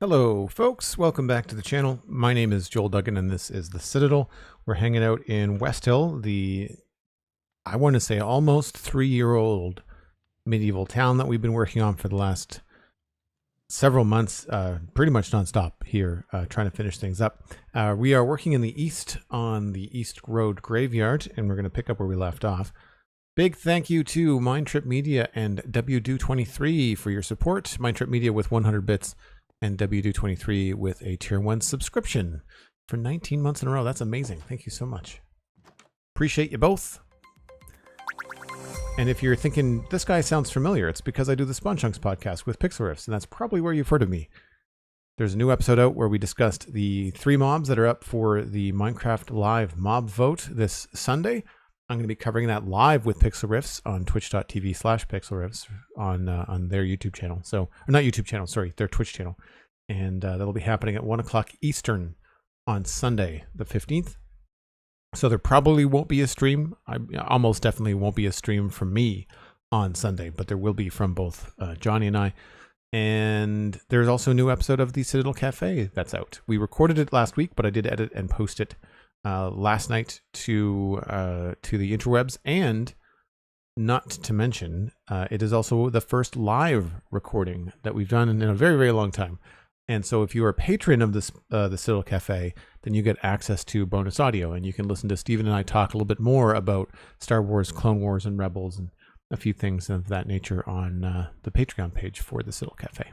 Hello folks, welcome back to the channel. My name is Joel Duggan and this is the Citadel. We're hanging out in West Hill, I want to say almost 3-year-old medieval town that we've been working on for the last several months, pretty much nonstop here, trying to finish things up. We are working in the east on the East Road Graveyard, and we're going to pick up where we left off. Big thank you to MindTripMedia and WDO23 for your support. MindTripMedia with 100 bits and WDO23 with a tier 1 subscription for 19 months in a row. That's amazing. Thank you so much. Appreciate you both. And if you're thinking, this guy sounds familiar, it's because I do the Spawn Chunks podcast with Pixel Riffs, and that's probably where you've heard of me. There's a new episode out where we discussed the 3 mobs that are up for the Minecraft Live mob vote this Sunday. I'm going to be covering that live with Pixel Riffs on twitch.tv/pixelriffs on their YouTube channel. So, or not YouTube channel, sorry, their Twitch channel. And that'll be happening at 1 o'clock Eastern on Sunday, the 15th. So there probably won't be a stream. I almost definitely won't be a stream from me on Sunday, but there will be from both Johnny and I. And there's also a new episode of the Citadel Cafe that's out. We recorded it last week, but I did edit and post it last night to the interwebs, and not to mention, it is also the first live recording that we've done in a very, very long time. And so if you are a patron of this the Citadel Cafe, then you get access to bonus audio, and you can listen to Steven and I talk a little bit more about Star Wars, Clone Wars, and Rebels, and a few things of that nature on the Patreon page for the Citadel Cafe.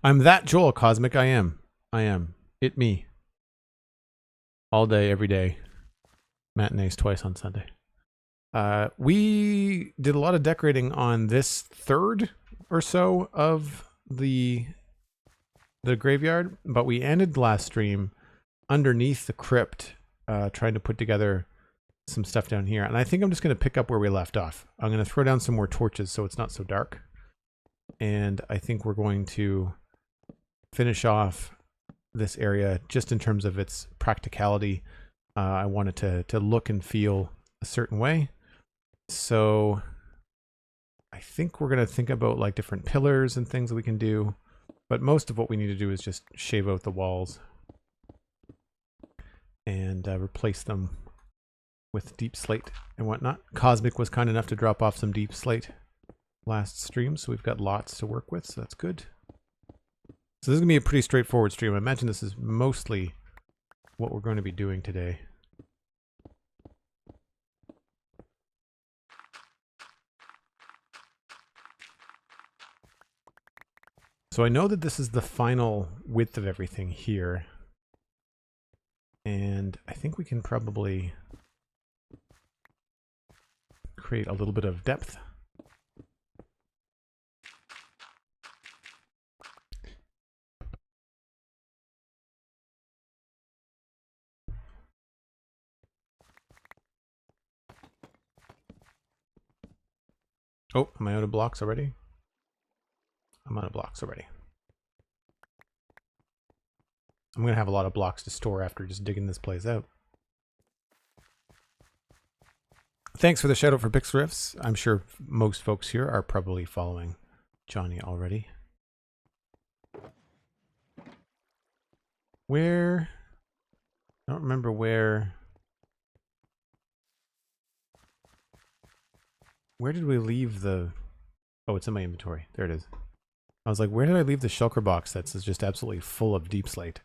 I'm that Joel Cosmic. I am. It me. All day, every day. Matinees twice on Sunday. We did a lot of decorating on this third or so of the graveyard, but we ended the last stream underneath the crypt, trying to put together some stuff down here. And I think I'm just going to pick up where we left off. I'm going to throw down some more torches so it's not so dark. And I think we're going to finish off this area just in terms of its practicality. I want it to look and feel a certain way. So I think we're going to think about like different pillars and things that we can do. But most of what we need to do is just shave out the walls and replace them with deep slate and whatnot. Cosmic was kind enough to drop off some deep slate last stream, so we've got lots to work with, so that's good. So this is going to be a pretty straightforward stream. I imagine this is mostly what we're going to be doing today. So I know that this is the final width of everything here. And I think we can probably create a little bit of depth. Oh, am I out of blocks already? I'm out of blocks already. I'm going to have a lot of blocks to store after just digging this place out. Thanks for the shout out for Pixel Riffs. I'm sure most folks here are probably following Johnny already. Where? I don't remember where. Where did we leave the... Oh, it's in my inventory. There it is. I was like, where did I leave the shulker box that's just absolutely full of deep slate?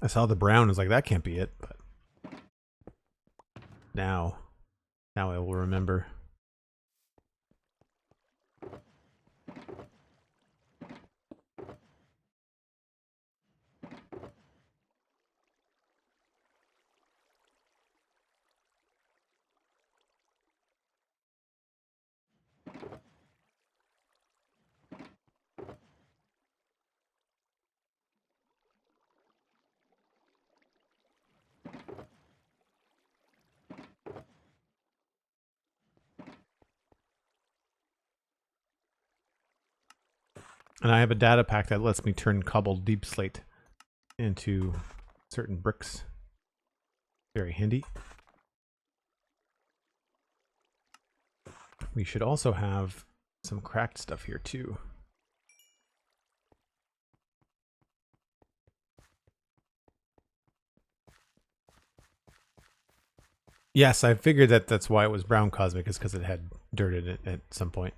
I saw the brown. I was like, that can't be it. But now I will remember. And I have a data pack that lets me turn cobbled deep slate into certain bricks. Very handy. We should also have some cracked stuff here too. Yes, I figured that that's why it was brown cosmic, is because it had dirt in it at some point.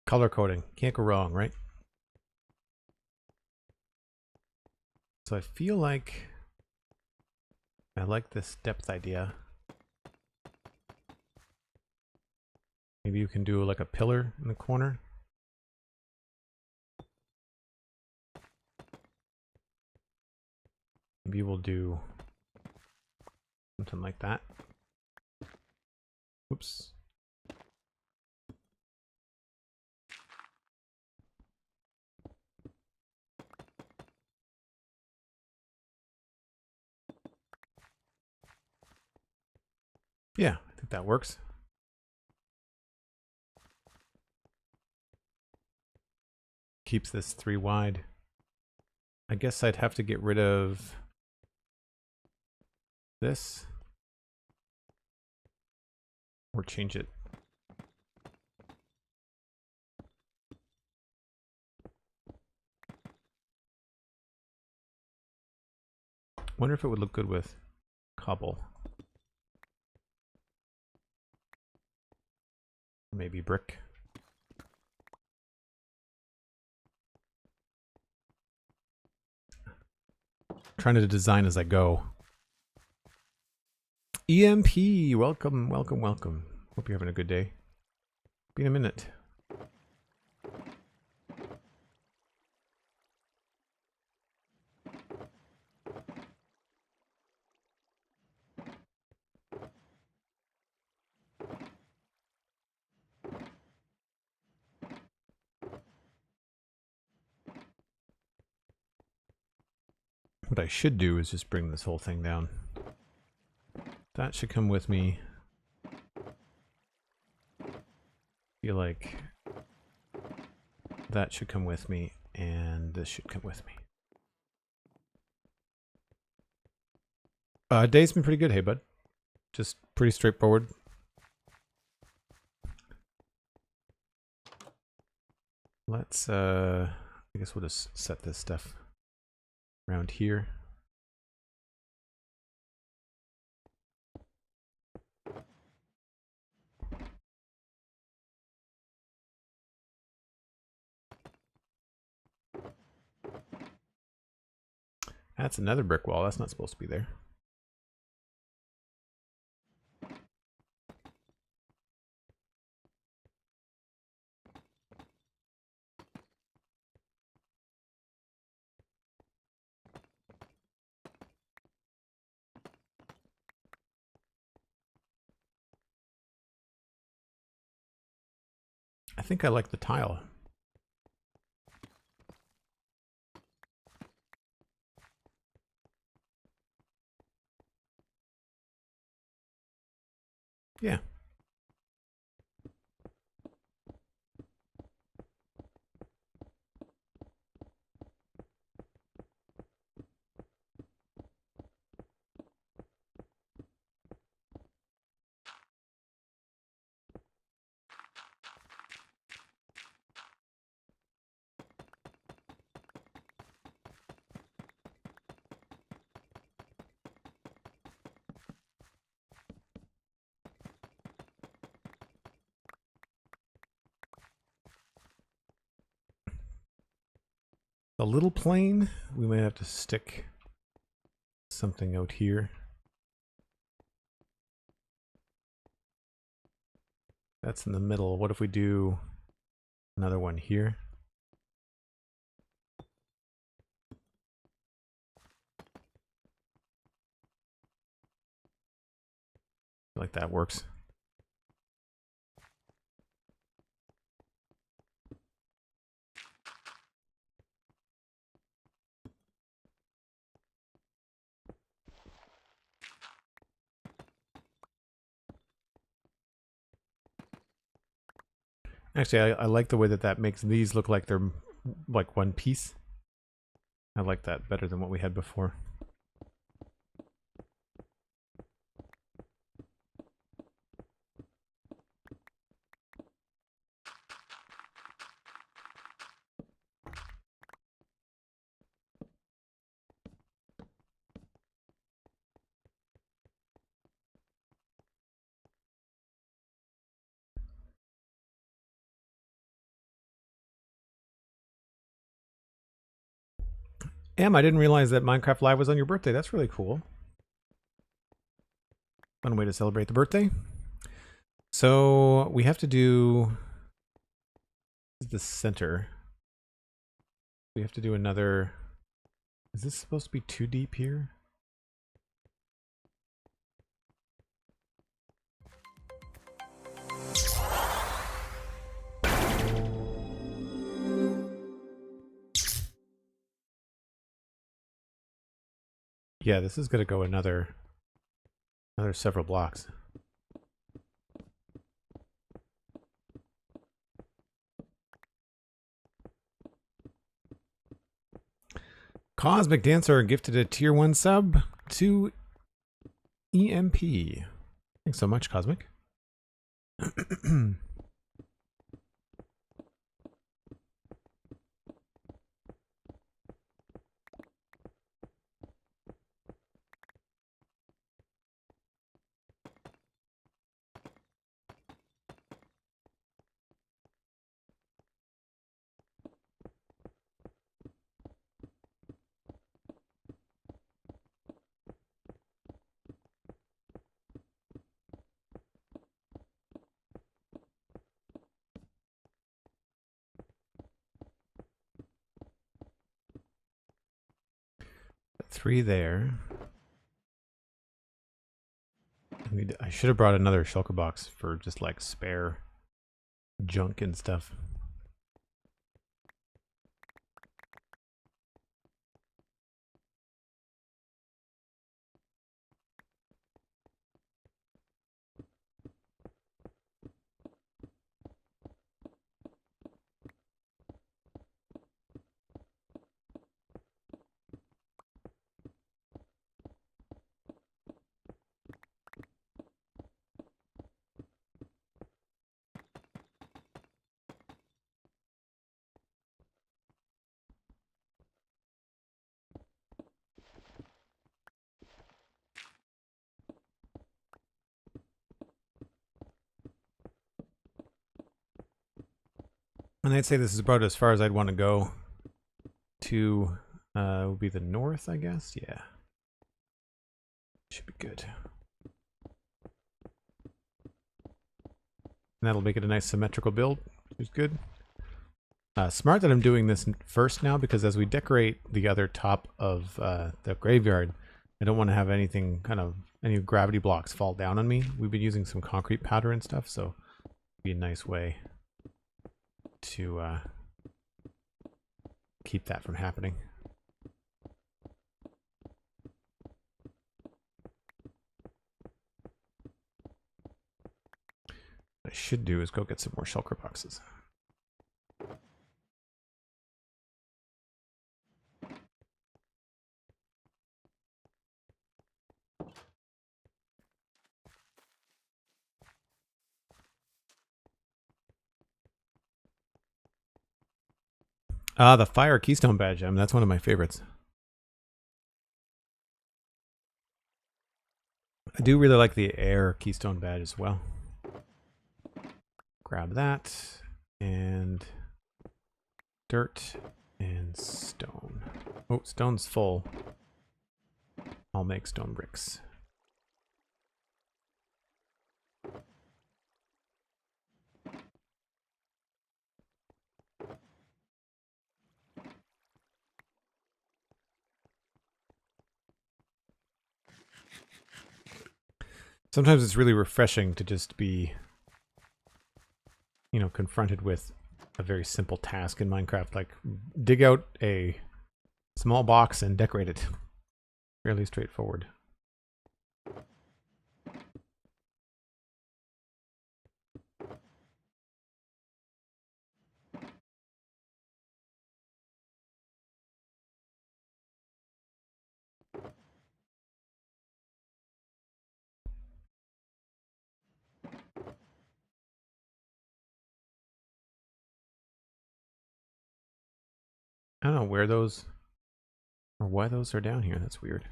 Color coding. Can't go wrong, right? So I feel like I like this depth idea. Maybe you can do like a pillar in the corner. Maybe we'll do something like that. Oops. Yeah, I think that works. Keeps this 3 wide. I guess I'd have to get rid of this or change it. Wonder if it would look good with cobble. Maybe brick. Trying to design as I go. EMP, welcome, welcome, welcome. Hope you're having a good day. Be in a minute. What I should do is just bring this whole thing down. That should come with me. Feel like that should come with me, and this should come with me. Day's been pretty good, hey bud. Just pretty straightforward. Let's I guess we'll just set this stuff around here. That's another brick wall. That's not supposed to be there. I think I like the tile. Yeah. A little plain. We might have to stick something out here. That's in the middle. What if we do another one here? I feel like that works. Actually, I like the way that makes these look like they're like one piece. I like that better than what we had before. Em, I didn't realize that Minecraft Live was on your birthday. That's really cool. Fun way to celebrate the birthday. So we have to do the center. We have to do another. Is this supposed to be too deep here? Yeah, this is going to go another several blocks. Cosmic Dancer gifted a tier 1 sub to EMP. Thanks so much, Cosmic. Three there. I should have brought another shulker box for just like spare junk and stuff. And I'd say this is about as far as I'd want to go to, would be the north, I guess. Yeah. Should be good. And that'll make it a nice symmetrical build, which is good. Smart that I'm doing this first now, because as we decorate the other top of the graveyard, I don't want to have anything any gravity blocks fall down on me. We've been using some concrete powder and stuff, so it'd be a nice way to keep that from happening. What I should do is go get some more shulker boxes. The fire keystone badge. That's one of my favorites. I do really like the air keystone badge as well. Grab that, and dirt and stone. Oh, stone's full. I'll make stone bricks. Sometimes it's really refreshing to just be, confronted with a very simple task in Minecraft, like dig out a small box and decorate it. Fairly straightforward. don't know where those or why those are down here. That's weird.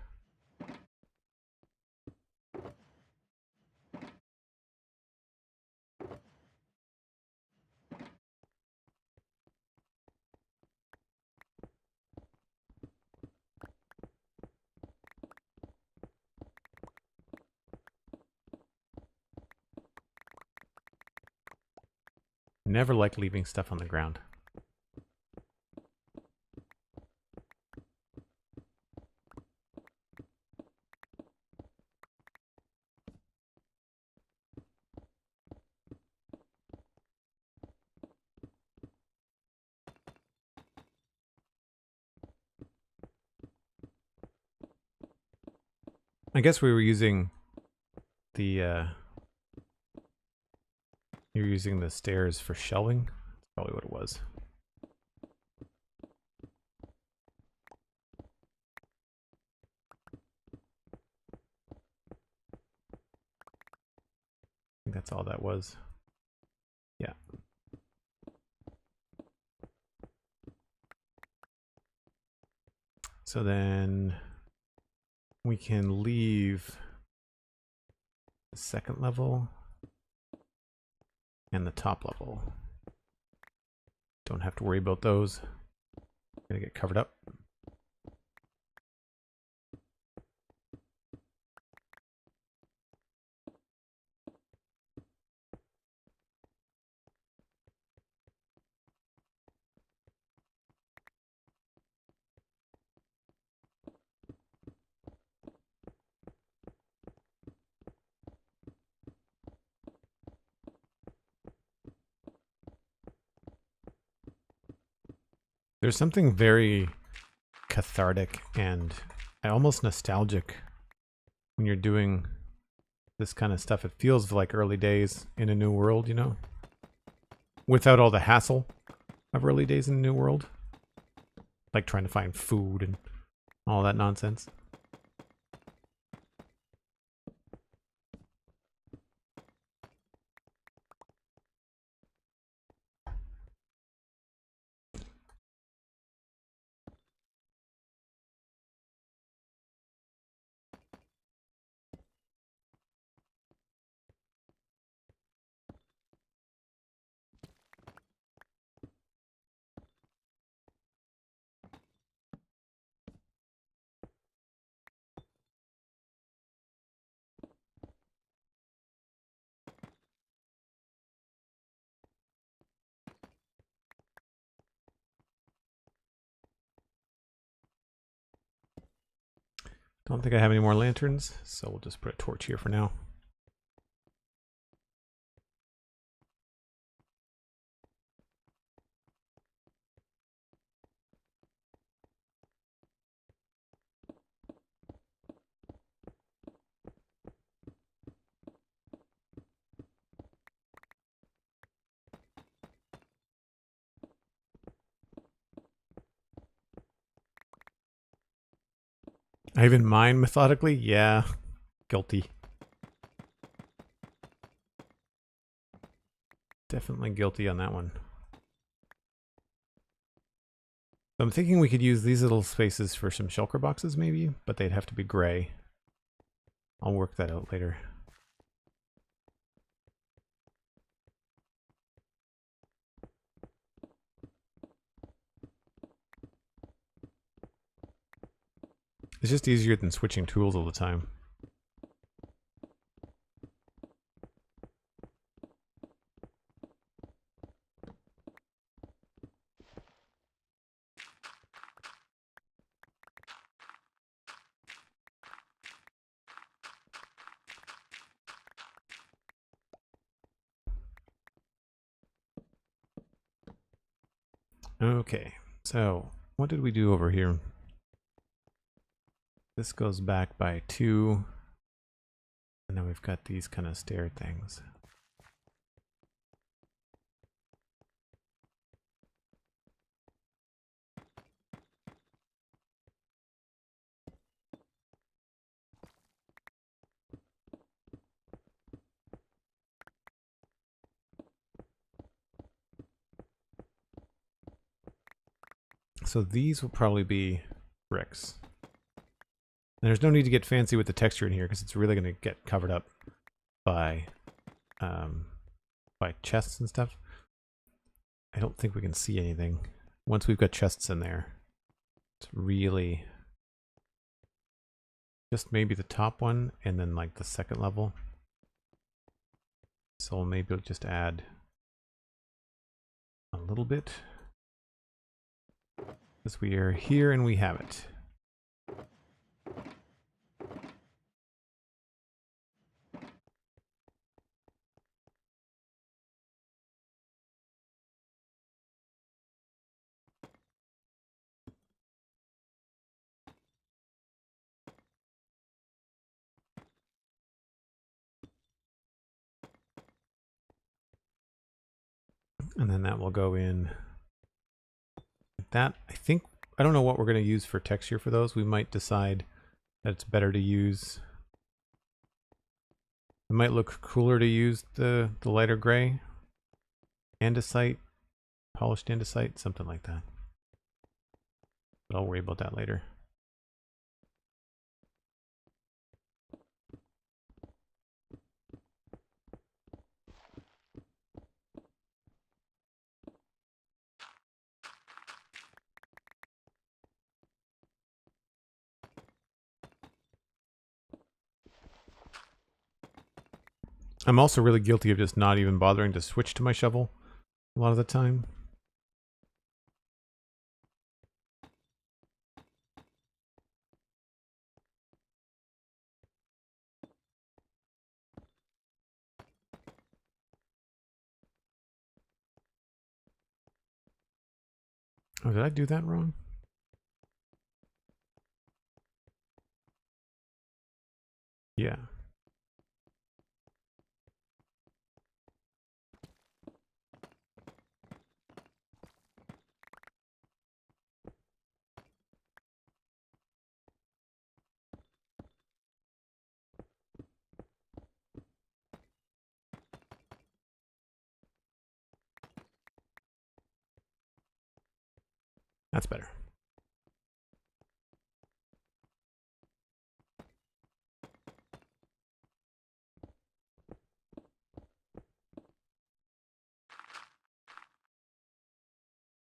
Never like leaving stuff on the ground. I guess we were using the you're using the stairs for shelving. That's probably what it was. I think that's all that was. Yeah. So then we can leave the second level and the top level. Don't have to worry about those. Gonna get covered up. There's something very cathartic and almost nostalgic when you're doing this kind of stuff. It feels like early days in a new world, you know? Without all the hassle of early days in a new world. Like trying to find food and all that nonsense. Don't think I have any more lanterns, so we'll just put a torch here for now. I even mine methodically? Yeah. Guilty. Definitely guilty on that one. So I'm thinking we could use these little spaces for some shulker boxes maybe, but they'd have to be gray. I'll work that out later. It's just easier than switching tools all the time. Okay, so what did we do over here? This goes back by 2. And then we've got these kind of stair things. So these will probably be bricks. And there's no need to get fancy with the texture in here because it's really going to get covered up by chests and stuff. I don't think we can see anything. Once we've got chests in there, it's really just maybe the top one and then like the second level. So maybe we'll just add a little bit. Because we are here and we have it. And then that will go in like that. I don't know what we're going to use for texture for those. We might decide that it's better to use. It might look cooler to use the lighter gray. Andesite, polished andesite, something like that. But I'll worry about that later. I'm also really guilty of just not even bothering to switch to my shovel a lot of the time. Oh, did I do that wrong? Yeah. That's better.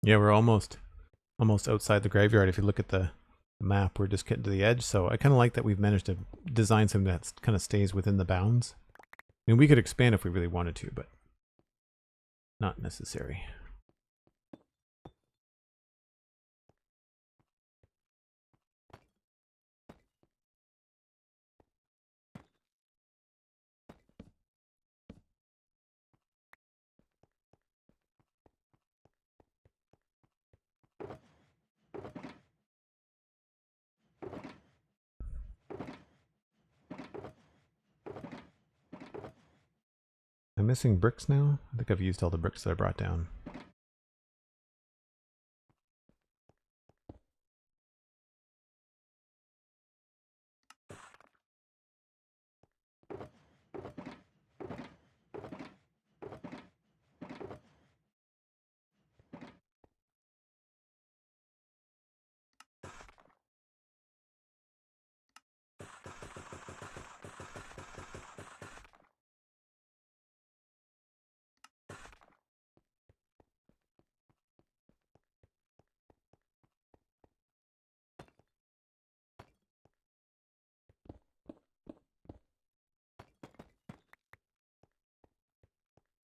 Yeah, we're almost outside the graveyard. If you look at the map, we're just getting to the edge. So I kind of like that we've managed to design something that kind of stays within the bounds. I mean, we could expand if we really wanted to, but not necessary. I'm missing bricks now. I think I've used all the bricks that I brought down.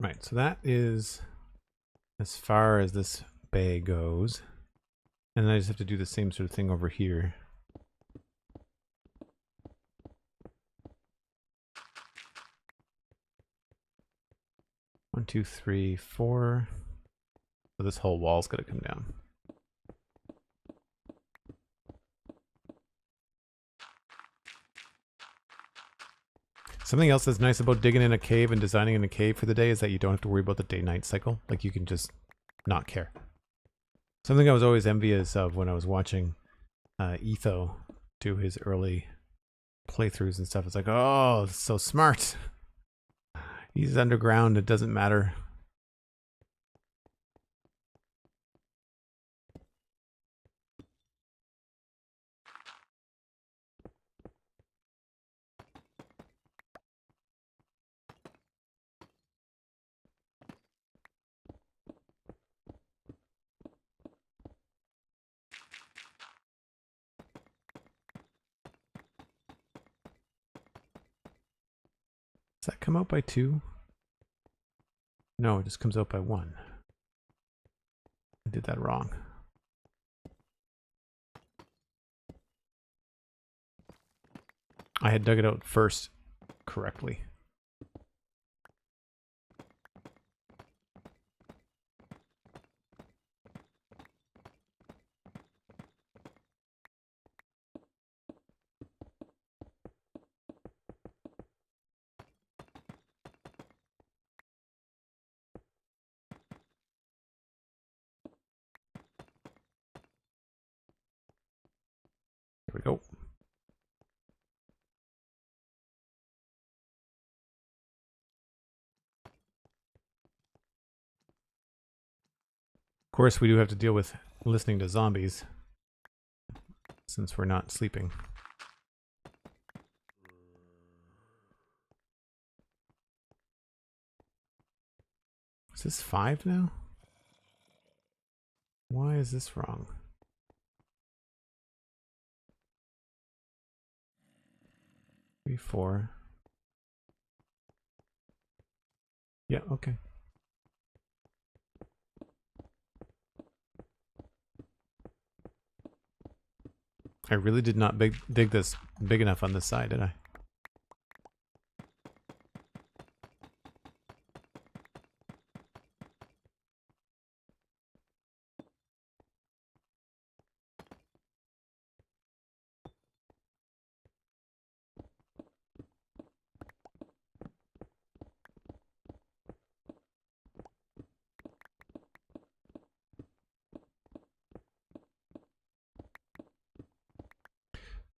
Right, so that is as far as this bay goes. And then I just have to do the same sort of thing over here. One, two, three, four. So this whole wall's got to come down. Something else that's nice about digging in a cave and designing in a cave for the day is that you don't have to worry about the day-night cycle. Like, you can just not care. Something I was always envious of when I was watching Etho do his early playthroughs and stuff. It's like, oh, it's so smart. He's underground. It doesn't matter. Does that come out by 2? No, it just comes out by 1. I did that wrong. I had dug it out first correctly. Here we go. Of course, we do have to deal with listening to zombies since we're not sleeping. Is this 5 now? Why is this wrong? Three, 4. Yeah, okay. I really did not dig this big enough on this side, did I?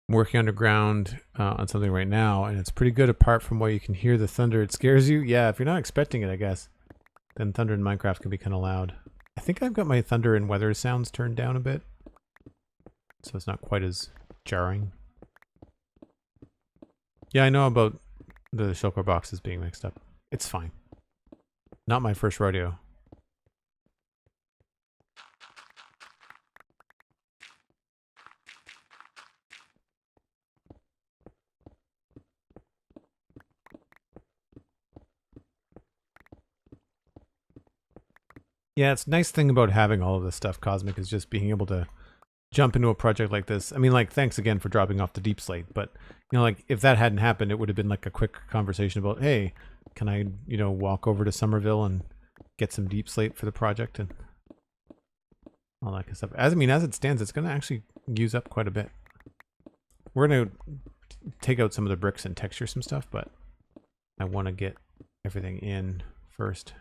I'm working underground on something right now, and it's pretty good apart from where you can hear the thunder. It scares you? Yeah, if you're not expecting it, I guess. Then thunder in Minecraft can be kind of loud. I think I've got my thunder and weather sounds turned down a bit, so it's not quite as jarring. Yeah, I know about the shulker boxes being mixed up. It's fine. Not my first rodeo. Yeah, it's a nice thing about having all of this stuff, Cosmic, is just being able to jump into a project like this. I mean, like, thanks again for dropping off the deepslate, but, you know, like, if that hadn't happened, it would have been like a quick conversation about, hey, can I, you know, walk over to Somerville and get some deepslate for the project and all that kind of stuff. As it stands, it's going to actually use up quite a bit. We're going to take out some of the bricks and texture some stuff, but I want to get everything in first.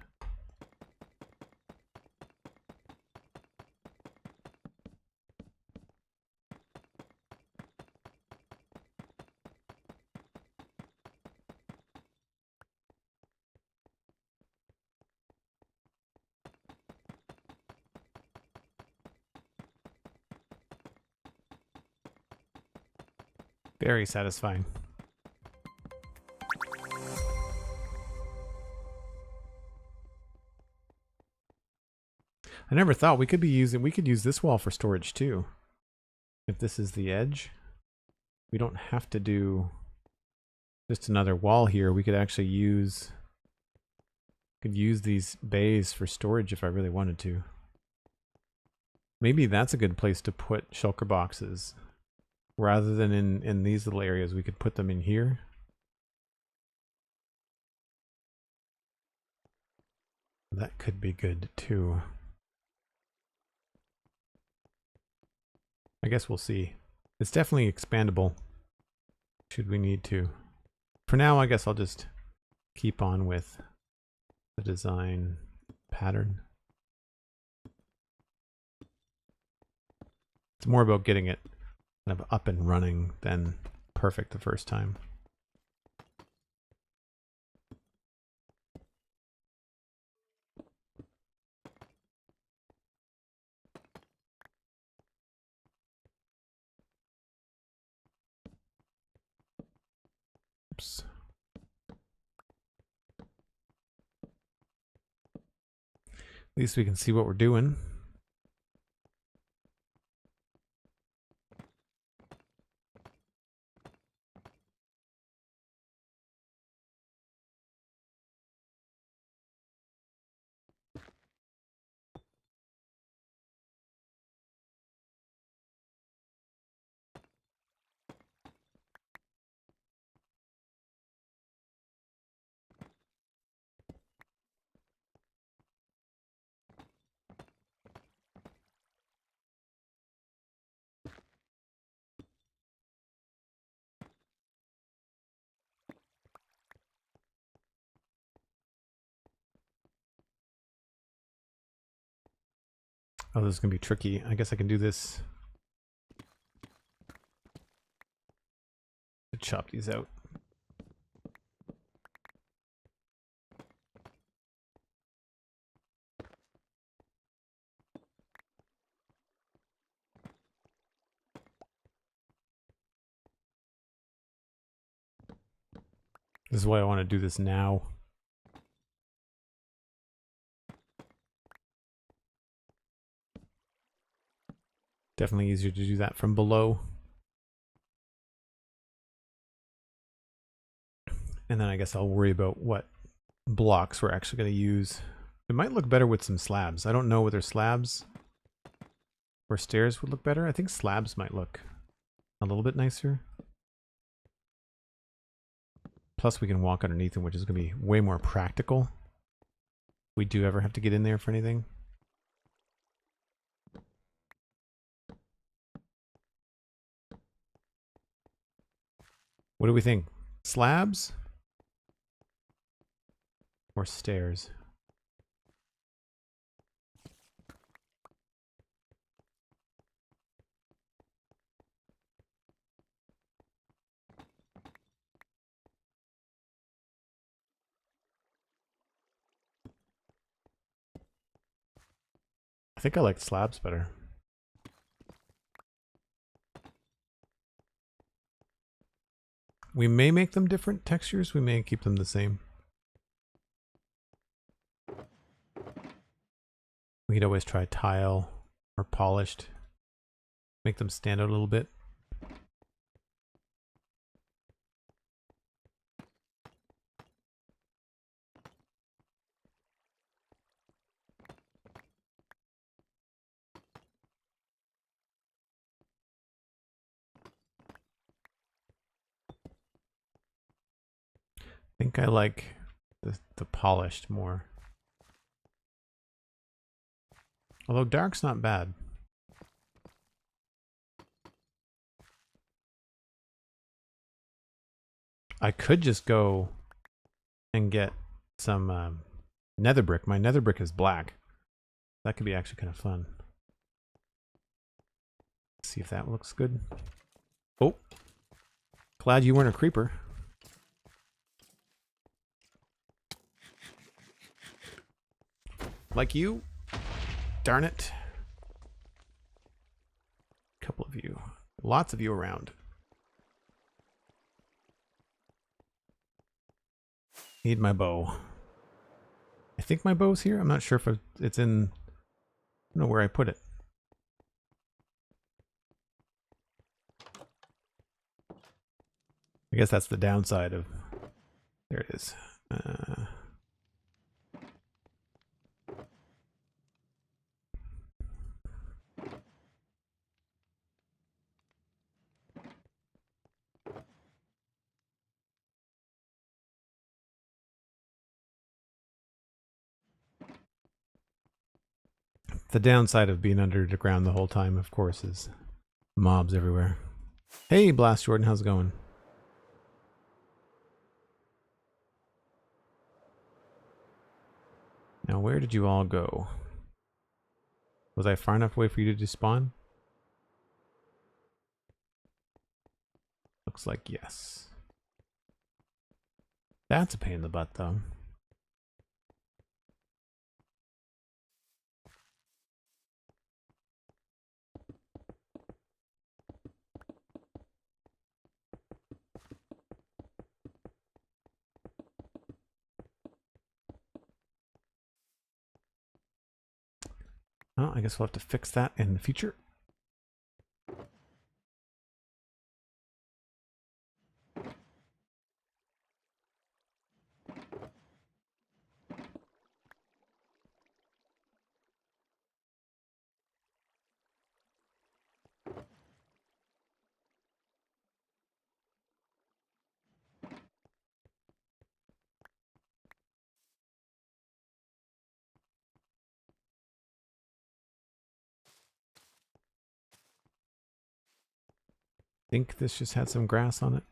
Very satisfying. I never thought we could use this wall for storage too. If this is the edge, we don't have to do just another wall here. We could actually use these bays for storage if I really wanted to. Maybe that's a good place to put shulker boxes. Rather than in these little areas, we could put them in here. That could be good too. I guess we'll see. It's definitely expandable should we need to. For now, I guess I'll just keep on with the design pattern. It's more about getting it kind of up and running than perfect the first time. Oops. At least we can see what we're doing. Oh, this is going to be tricky. I guess I can do this to chop these out. This is why I want to do this now. Definitely easier to do that from below. And then I guess I'll worry about what blocks we're actually going to use. It might look better with some slabs. I don't know whether slabs or stairs would look better. I think slabs might look a little bit nicer. Plus we can walk underneath them, which is going to be way more practical. If we do ever have to get in there for anything. What do we think? Slabs or stairs? I think I like slabs better. We may make them different textures. We may keep them the same. We could always try tile or polished. Make them stand out a little bit. I think I like the polished more. Although dark's not bad. I could just go and get some nether brick. My nether brick is black. That could be actually kind of fun. See if that looks good. Oh, glad you weren't a creeper. Like you? Darn it. Couple of you. Lots of you around. Need my bow. I think my bow's here. I'm not sure if it's in... I don't know where I put it. I guess that's the downside of... There it is. The downside of being underground the whole time, of course, is mobs everywhere. Hey, Blast Jordan, how's it going? Now, where did you all go? Was I far enough away for you to despawn? Looks like yes. That's a pain in the butt, though. Well, I guess we'll have to fix that in the future. Think this just had some grass on it.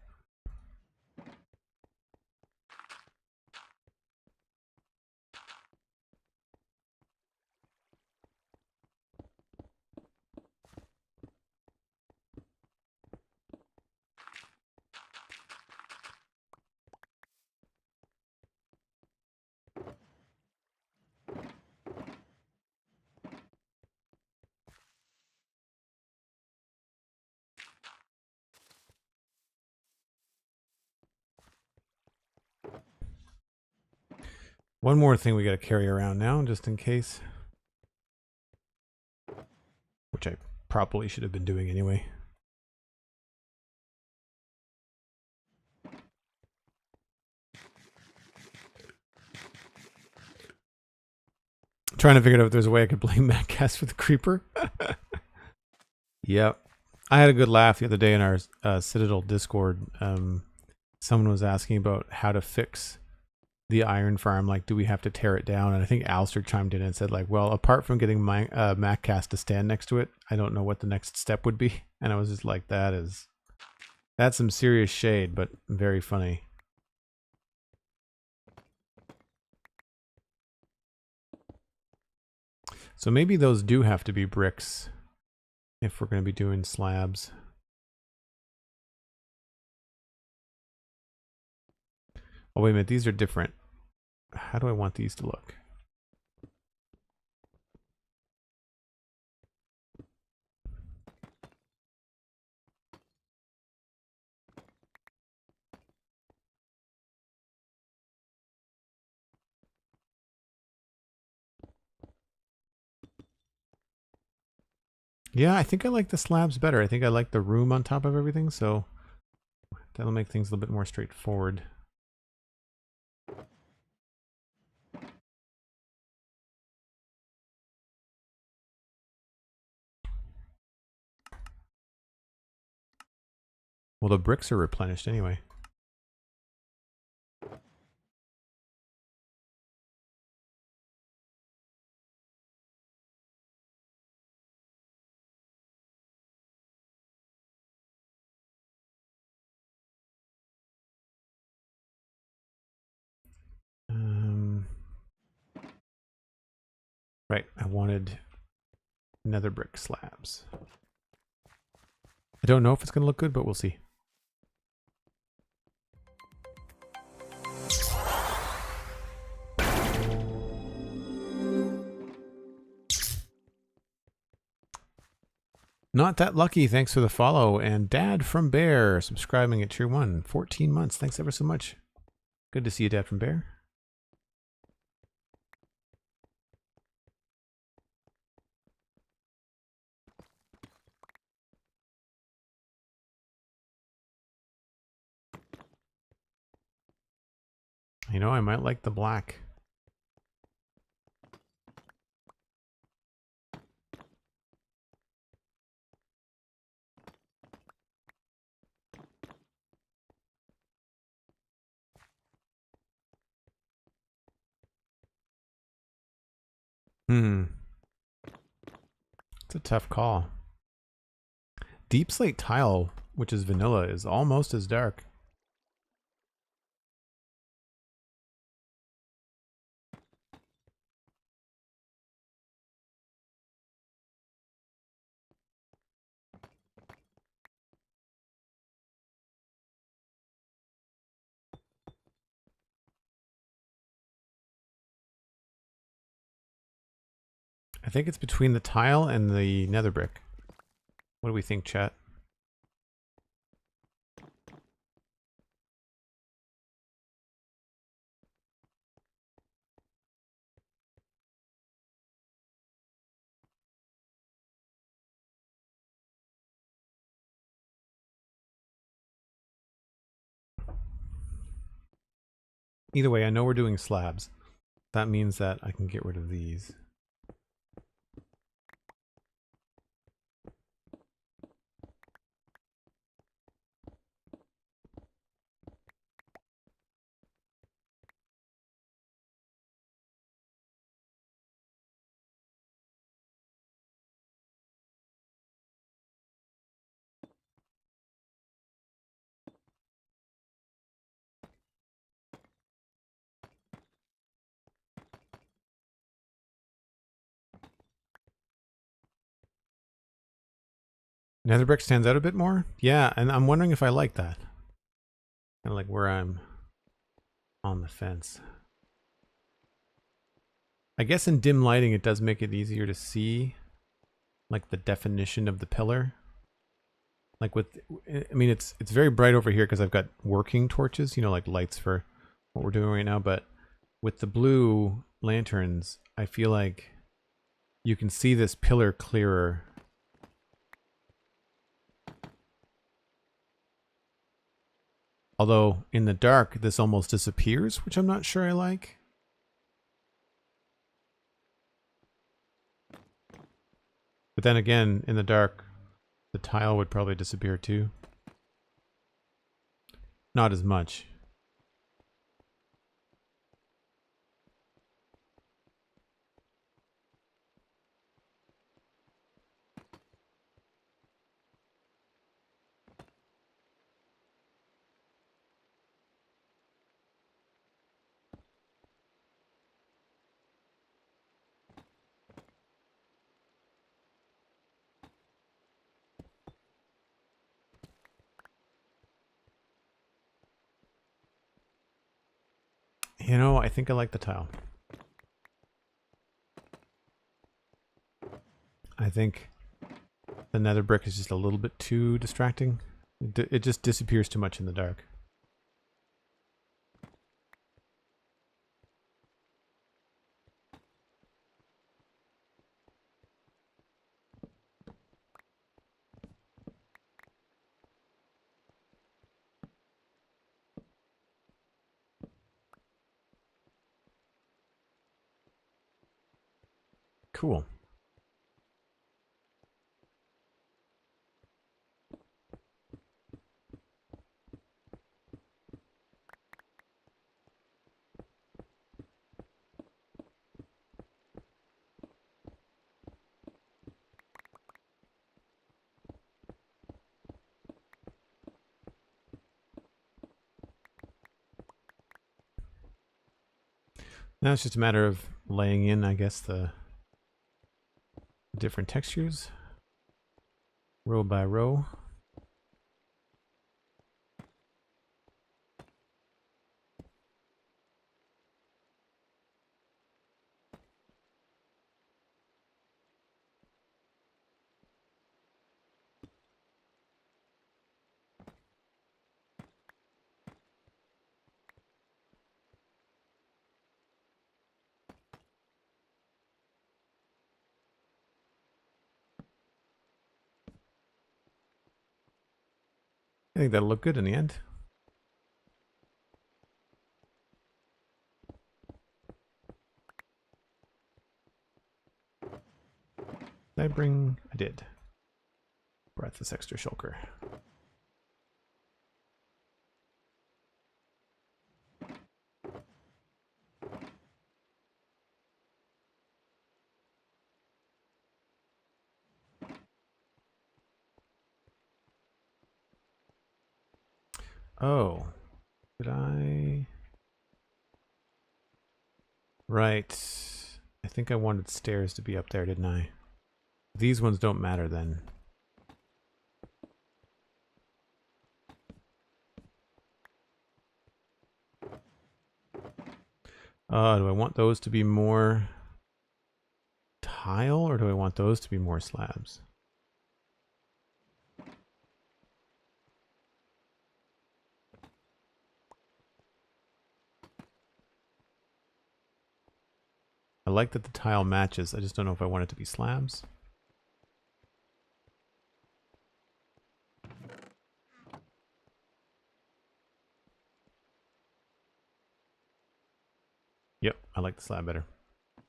One more thing we got to carry around now, just in case. Which I probably should have been doing anyway. Trying to figure out if there's a way I could blame Mattcast for the creeper. Yep. I had a good laugh the other day in our Citadel Discord. Someone was asking about how to fix the iron farm. Like, do we have to tear it down? And I think Alistair chimed in and said, like, well, apart from getting my Mattcast to stand next to it, I don't know what the next step would be. And I was just like, that's some serious shade, but very funny. So maybe those do have to be bricks if we're going to be doing slabs. Oh, wait a minute. These are different. How do I want these to look? Yeah, I think I like the slabs better. I think I like the room on top of everything, so that'll make things a little bit more straightforward. Well, the bricks are replenished anyway. Right, I wanted nether brick slabs. I don't know if it's going to look good, but we'll see. Not that lucky, thanks for the follow. And Dad from Bear, subscribing at Tier 1, 14 months. Thanks ever so much. Good to see you, Dad from Bear. You know, I might like the black. It's a tough call. Deep slate tile, which is vanilla, is almost as dark. I think it's between the tile and the nether brick. What do we think, chat? Either way, I know we're doing slabs. That means that I can get rid of these. Nether brick stands out a bit more? Yeah, and I'm wondering if I like that. Kind of like where I'm on the fence. I guess in dim lighting it does make it easier to see like the definition of the pillar. Like with, I mean, it's very bright over here because I've got working torches, you know, like lights for what we're doing right now, but with the blue lanterns, I feel like you can see this pillar clearer. Although in the dark, this almost disappears, which I'm not sure I like. But then again, in the dark, the tile would probably disappear too. Not as much. You know, I think I like the tile. I think the nether brick is just a little bit too distracting. It just disappears too much in the dark. Cool. Now it's just a matter of laying in, I guess, the different textures, row by row. I think that'll look good in the end. Did I bring? I did. Brought this extra shulker. Oh, did I? Right. I think I wanted stairs to be up there, didn't I? These ones don't matter then. Do I want those to be more tile or do I want those to be more slabs? I like that the tile matches. I just don't know if I want it to be slabs. Yep, I like the slab better.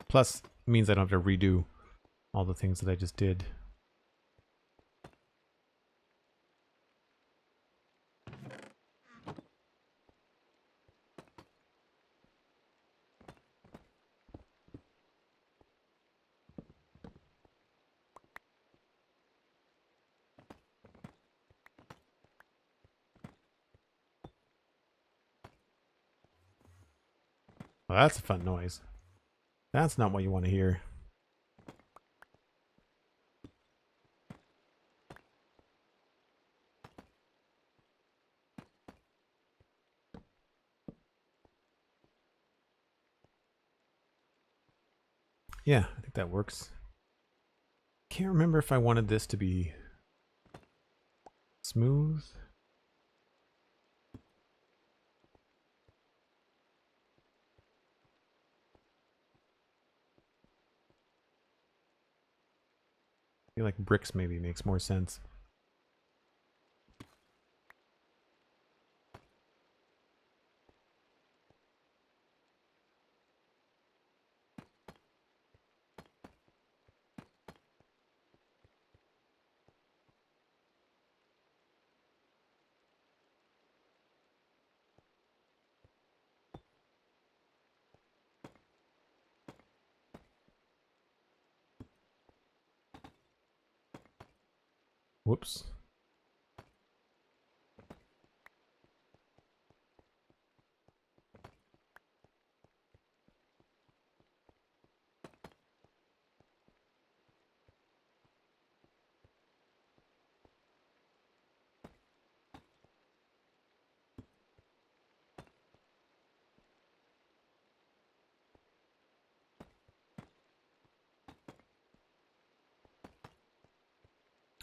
Plus, it means I don't have to redo all the things that I just did. Well, that's a fun noise. That's not what you want to hear. Yeah, I think that works. Can't remember if I wanted this to be smooth. feel like bricks maybe makes more sense. Whoops.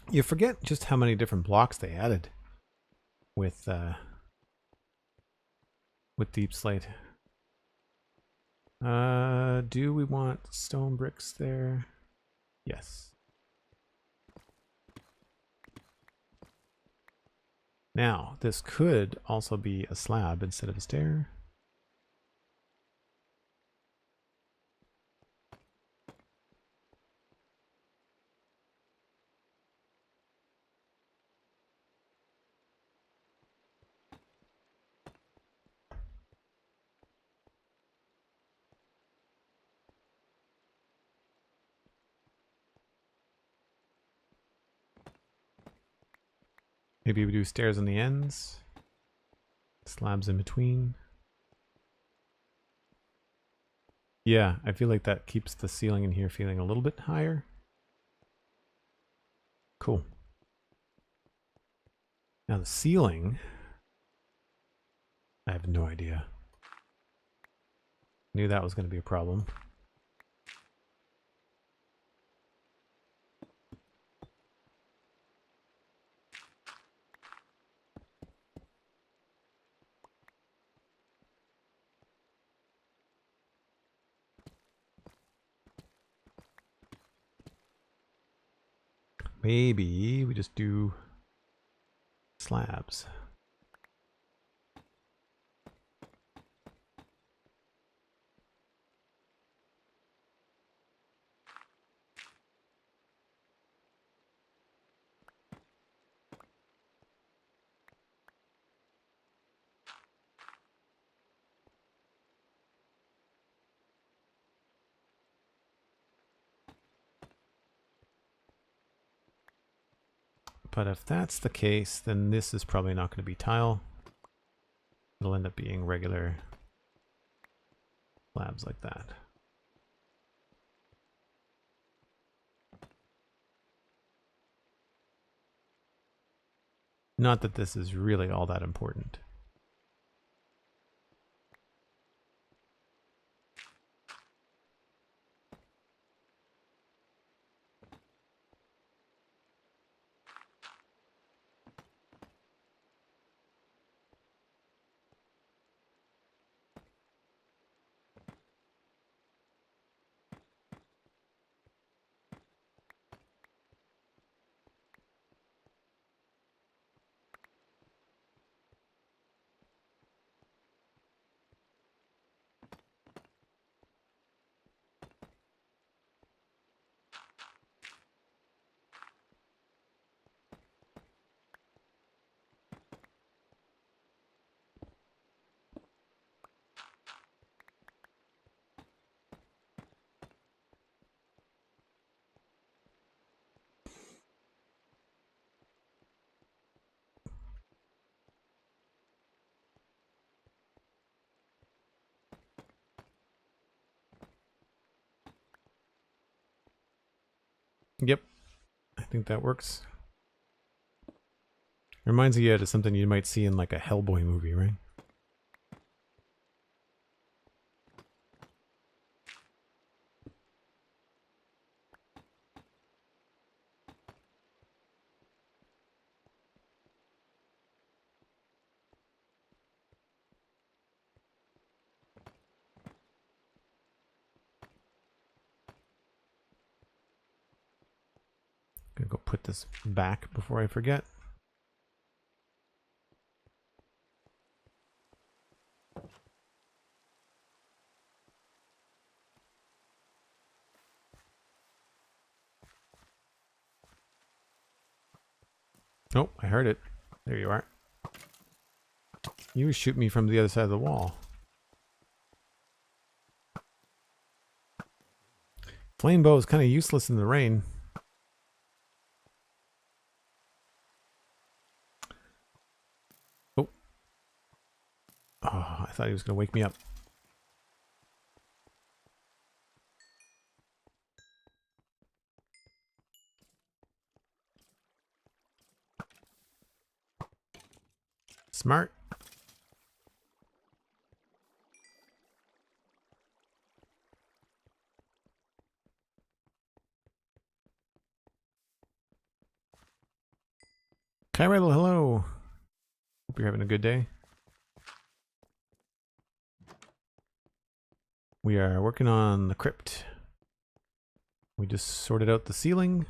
You forget just how many different blocks they added with deepslate. Do we want stone bricks there? Yes. Now, this could also be a slab instead of a stair. Maybe we do stairs on the ends, slabs in between. Yeah, I feel like that keeps the ceiling in here feeling a little bit higher. Cool. Now the ceiling, I have no idea. Knew that was going to be a problem. Maybe we just do slabs. But if that's the case, then this is probably not going to be tile. It'll end up being regular slabs like that. Not that this is really all that important. Yep, I think that works. Reminds you of something you might see in like a Hellboy movie, right? Gonna go put this back before I forget. Oh, I heard it. There you are. You shoot me from the other side of the wall. Flame bow is kind of useless in the rain. Oh. Oh, I thought he was going to wake me up. Smart. Kyriddle, hello. Hope you're having a good day. We are working on the crypt. We just sorted out the ceiling.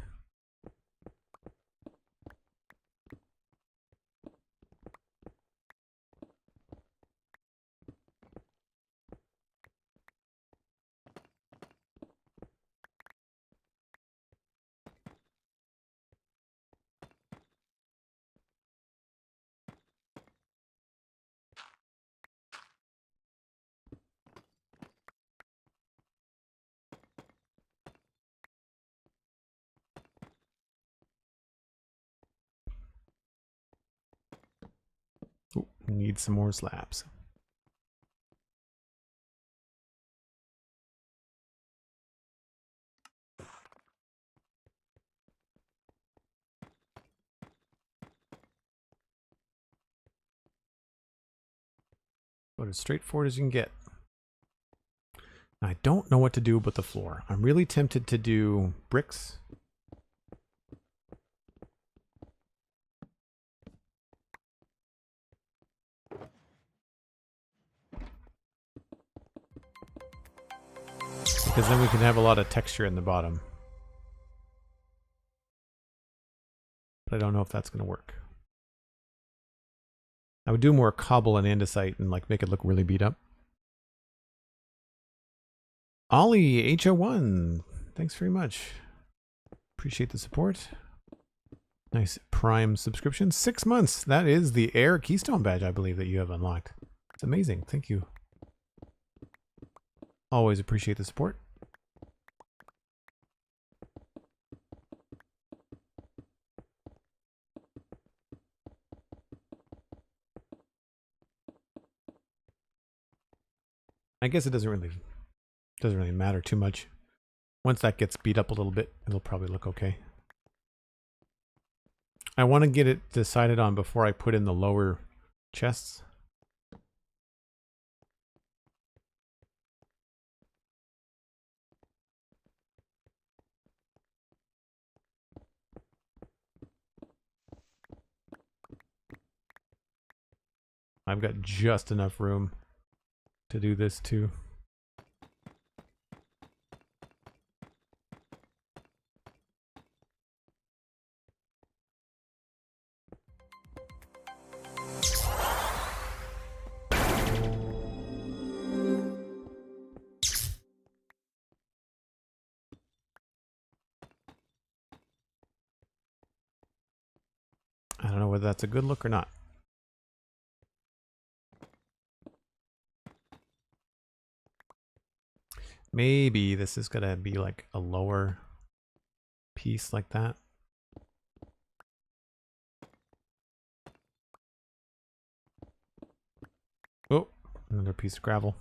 Ooh, need some more slabs. About as straightforward as you can get. I don't know what to do about the floor. I'm really tempted to do bricks. Because then we can have a lot of texture in the bottom. But I don't know if that's going to work. I would do more cobble and andesite and like make it look really beat up. Ollie HO1, thanks very much. Appreciate the support. Nice Prime subscription. 6 months. That is the Air Keystone badge, I believe, that you have unlocked. It's amazing. Thank you. Always appreciate the support. I guess it doesn't really matter too much. Once that gets beat up a little bit, it'll probably look okay. I want to get it decided on before I put in the lower chests. I've got just enough room to do this too. I don't know whether that's a good look or not. Maybe this is gonna be like a lower piece like that. Oh, another piece of gravel.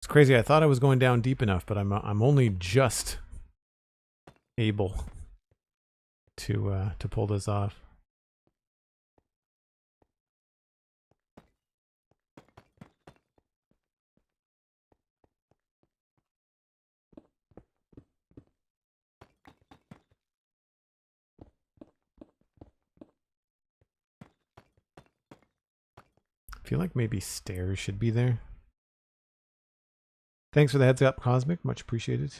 It's crazy. I thought I was going down deep enough, but I'm only just able to pull this off. I feel like maybe stairs should be there. Thanks for the heads up, Cosmic. Much appreciated.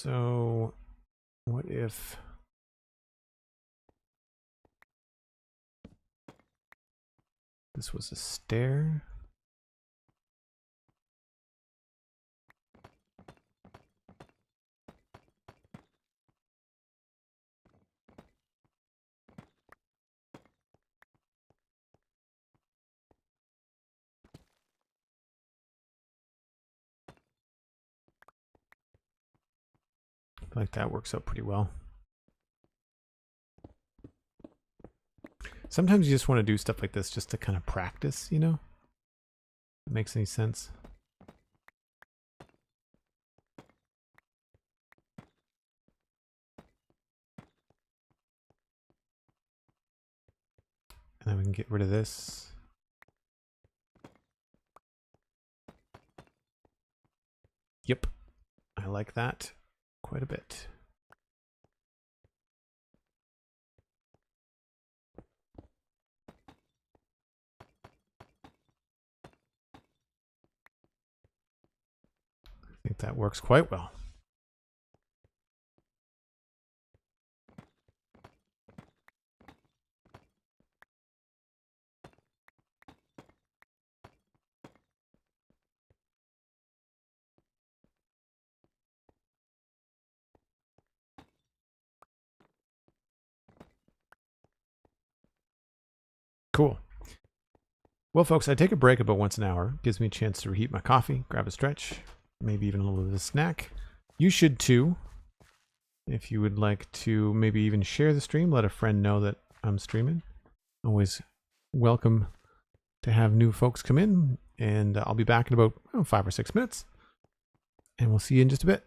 So, what if this was a stair? I feel like that works out pretty well. Sometimes you just want to do stuff like this just to kind of practice, you know? If it makes any sense. And then we can get rid of this. Yep. I like that quite a bit. I think that works quite well. Cool. Well, folks, I take a break about once an hour. Gives me a chance to reheat my coffee, grab a stretch, maybe even a little bit of a snack. You should too. If you would like to maybe even share the stream, let a friend know that I'm streaming. Always welcome to have new folks come in. And I'll be back in about 5 or 6 minutes. And we'll see you in just a bit.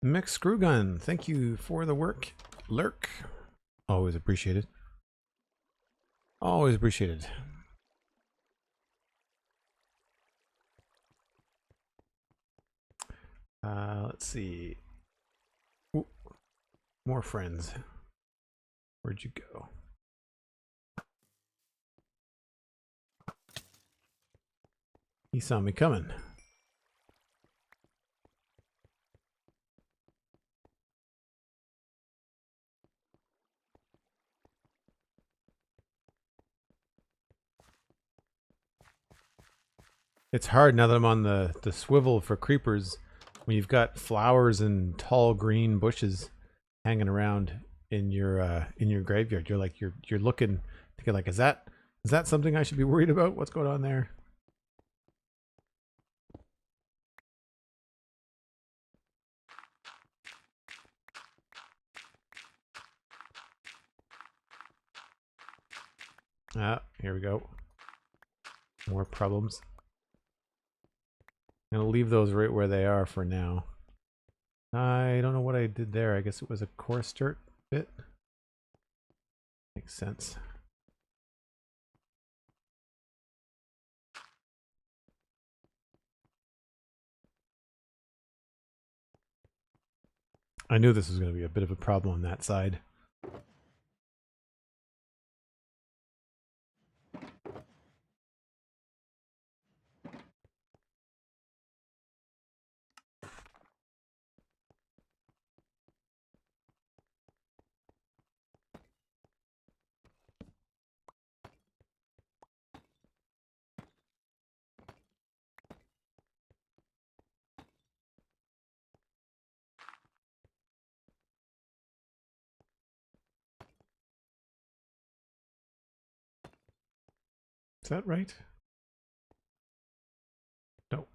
McScrewgunn, thank you for the work. Lurk. Always appreciated. Always appreciated. Let's see. Ooh, more friends. Where'd you go? He saw me coming. It's hard now that I'm on the swivel for creepers when you've got flowers and tall green bushes hanging around in your graveyard. You're like you're looking thinking like, is that something I should be worried about? What's going on there? Ah, here we go. More problems. I'm gonna leave those right where they are for now. I don't know what I did there. I guess it was a coarse dirt bit. Makes sense. I knew this was going to be a bit of a problem on that side. Is that right? No.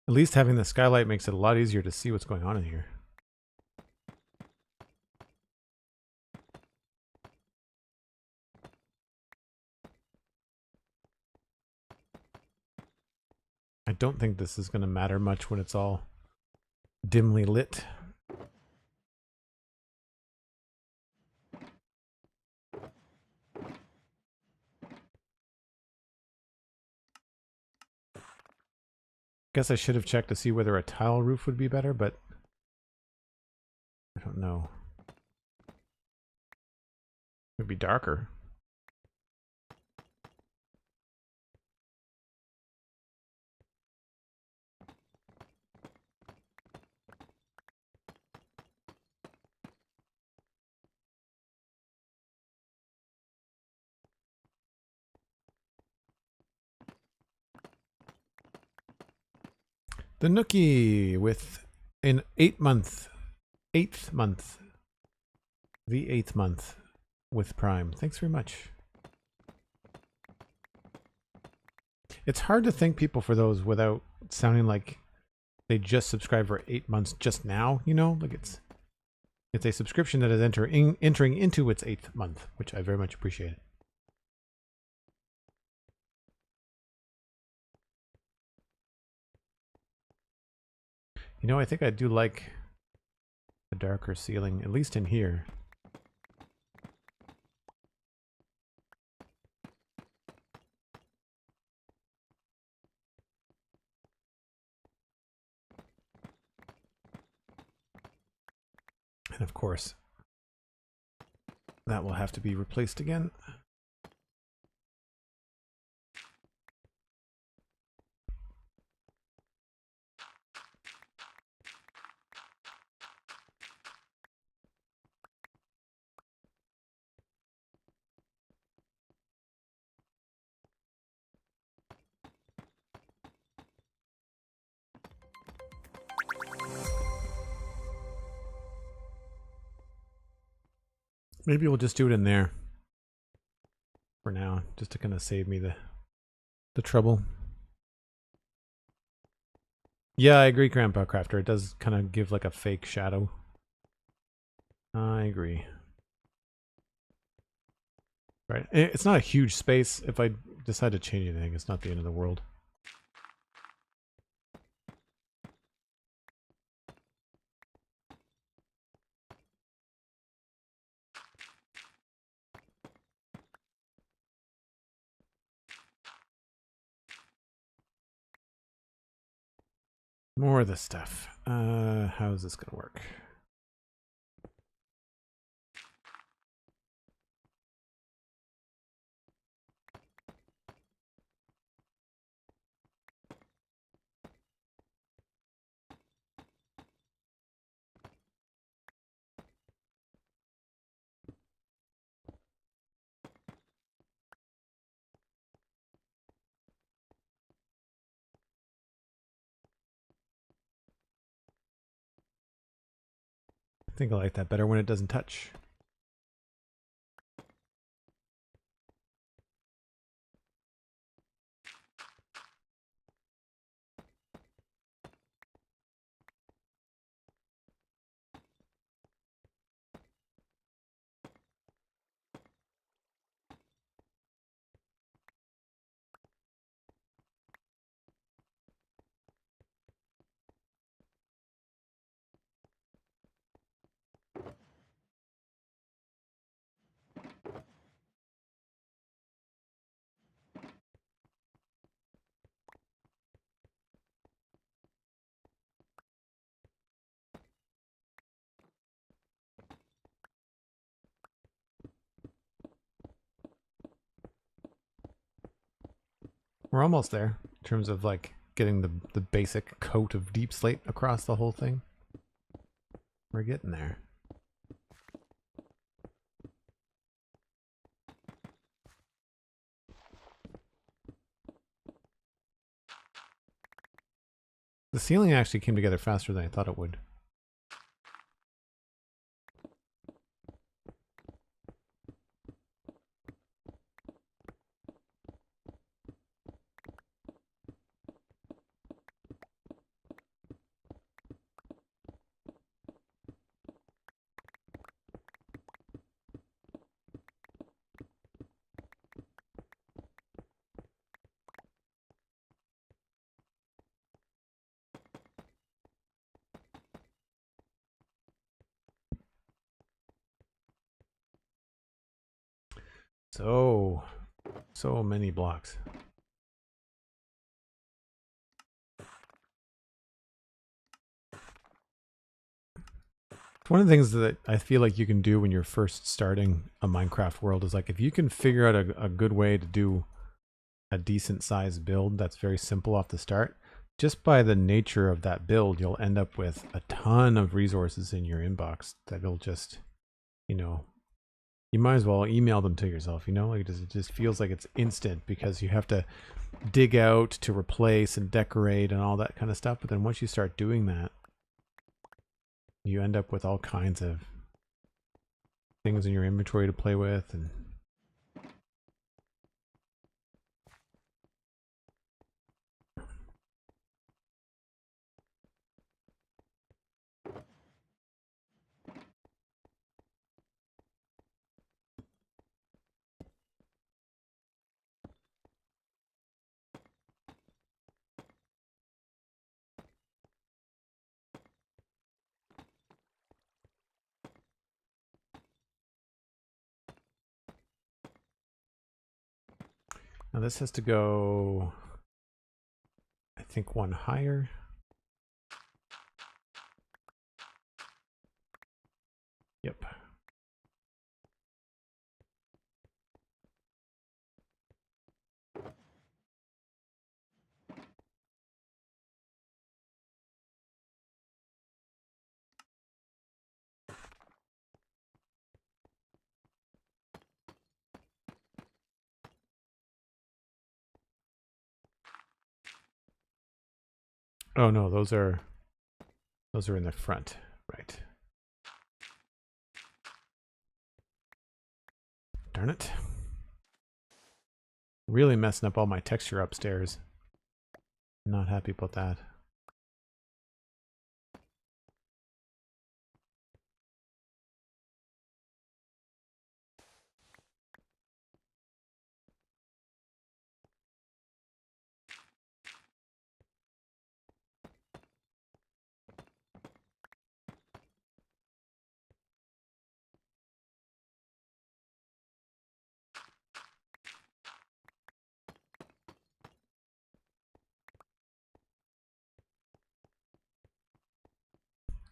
At least having the skylight makes it a lot easier to see what's going on in here. I don't think this is going to matter much when it's all dimly lit. Guess I should have checked to see whether a tile roof would be better, but I don't know. It would be darker. The Nookie with an 8th month, the 8th month with Prime. Thanks very much. It's hard to thank people for those without sounding like they just subscribed for 8 months just now, you know? Like it's a subscription that is entering into its 8th month, which I very much appreciate. You know, I think I do like the darker ceiling, at least in here. And of course, that will have to be replaced again. Maybe we'll just do it in there. for now, just to kind of save me the trouble. Yeah, I agree, GrandpaCrafter. It does kind of give like a fake shadow. I agree. Right. It's not a huge space. If I decide to change anything, it's not the end of the world. More of this stuff. How is this going to work? I think I like that better when it doesn't touch. We're almost there in terms of like getting the basic coat of deep slate across the whole thing. We're getting there. The ceiling actually came together faster than I thought it would. So many blocks. One of the things that I feel like you can do when you're first starting a Minecraft world is like if you can figure out a good way to do a decent sized build that's very simple off the start, just by the nature of that build, you'll end up with a ton of resources in your inbox that'll just, you know, you might as well email them to yourself, you know, like it just feels like it's instant because you have to dig out to replace and decorate and all that kind of stuff. But then once you start doing that, you end up with all kinds of things in your inventory to play with. And now this has to go, I think, one higher. Yep. Oh no, those are in the front, right? Darn it. Really messing up all my texture upstairs. Not happy about that.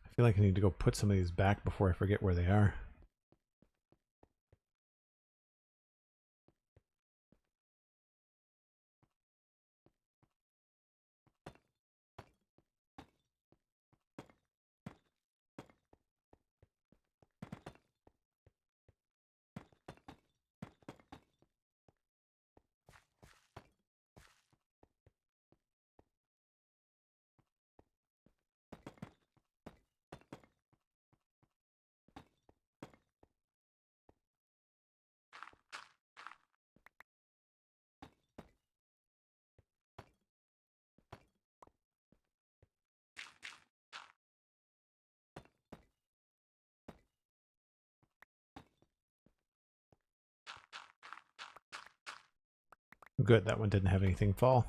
I feel like I need to go put some of these back before I forget where they are. Good, that one didn't have anything fall.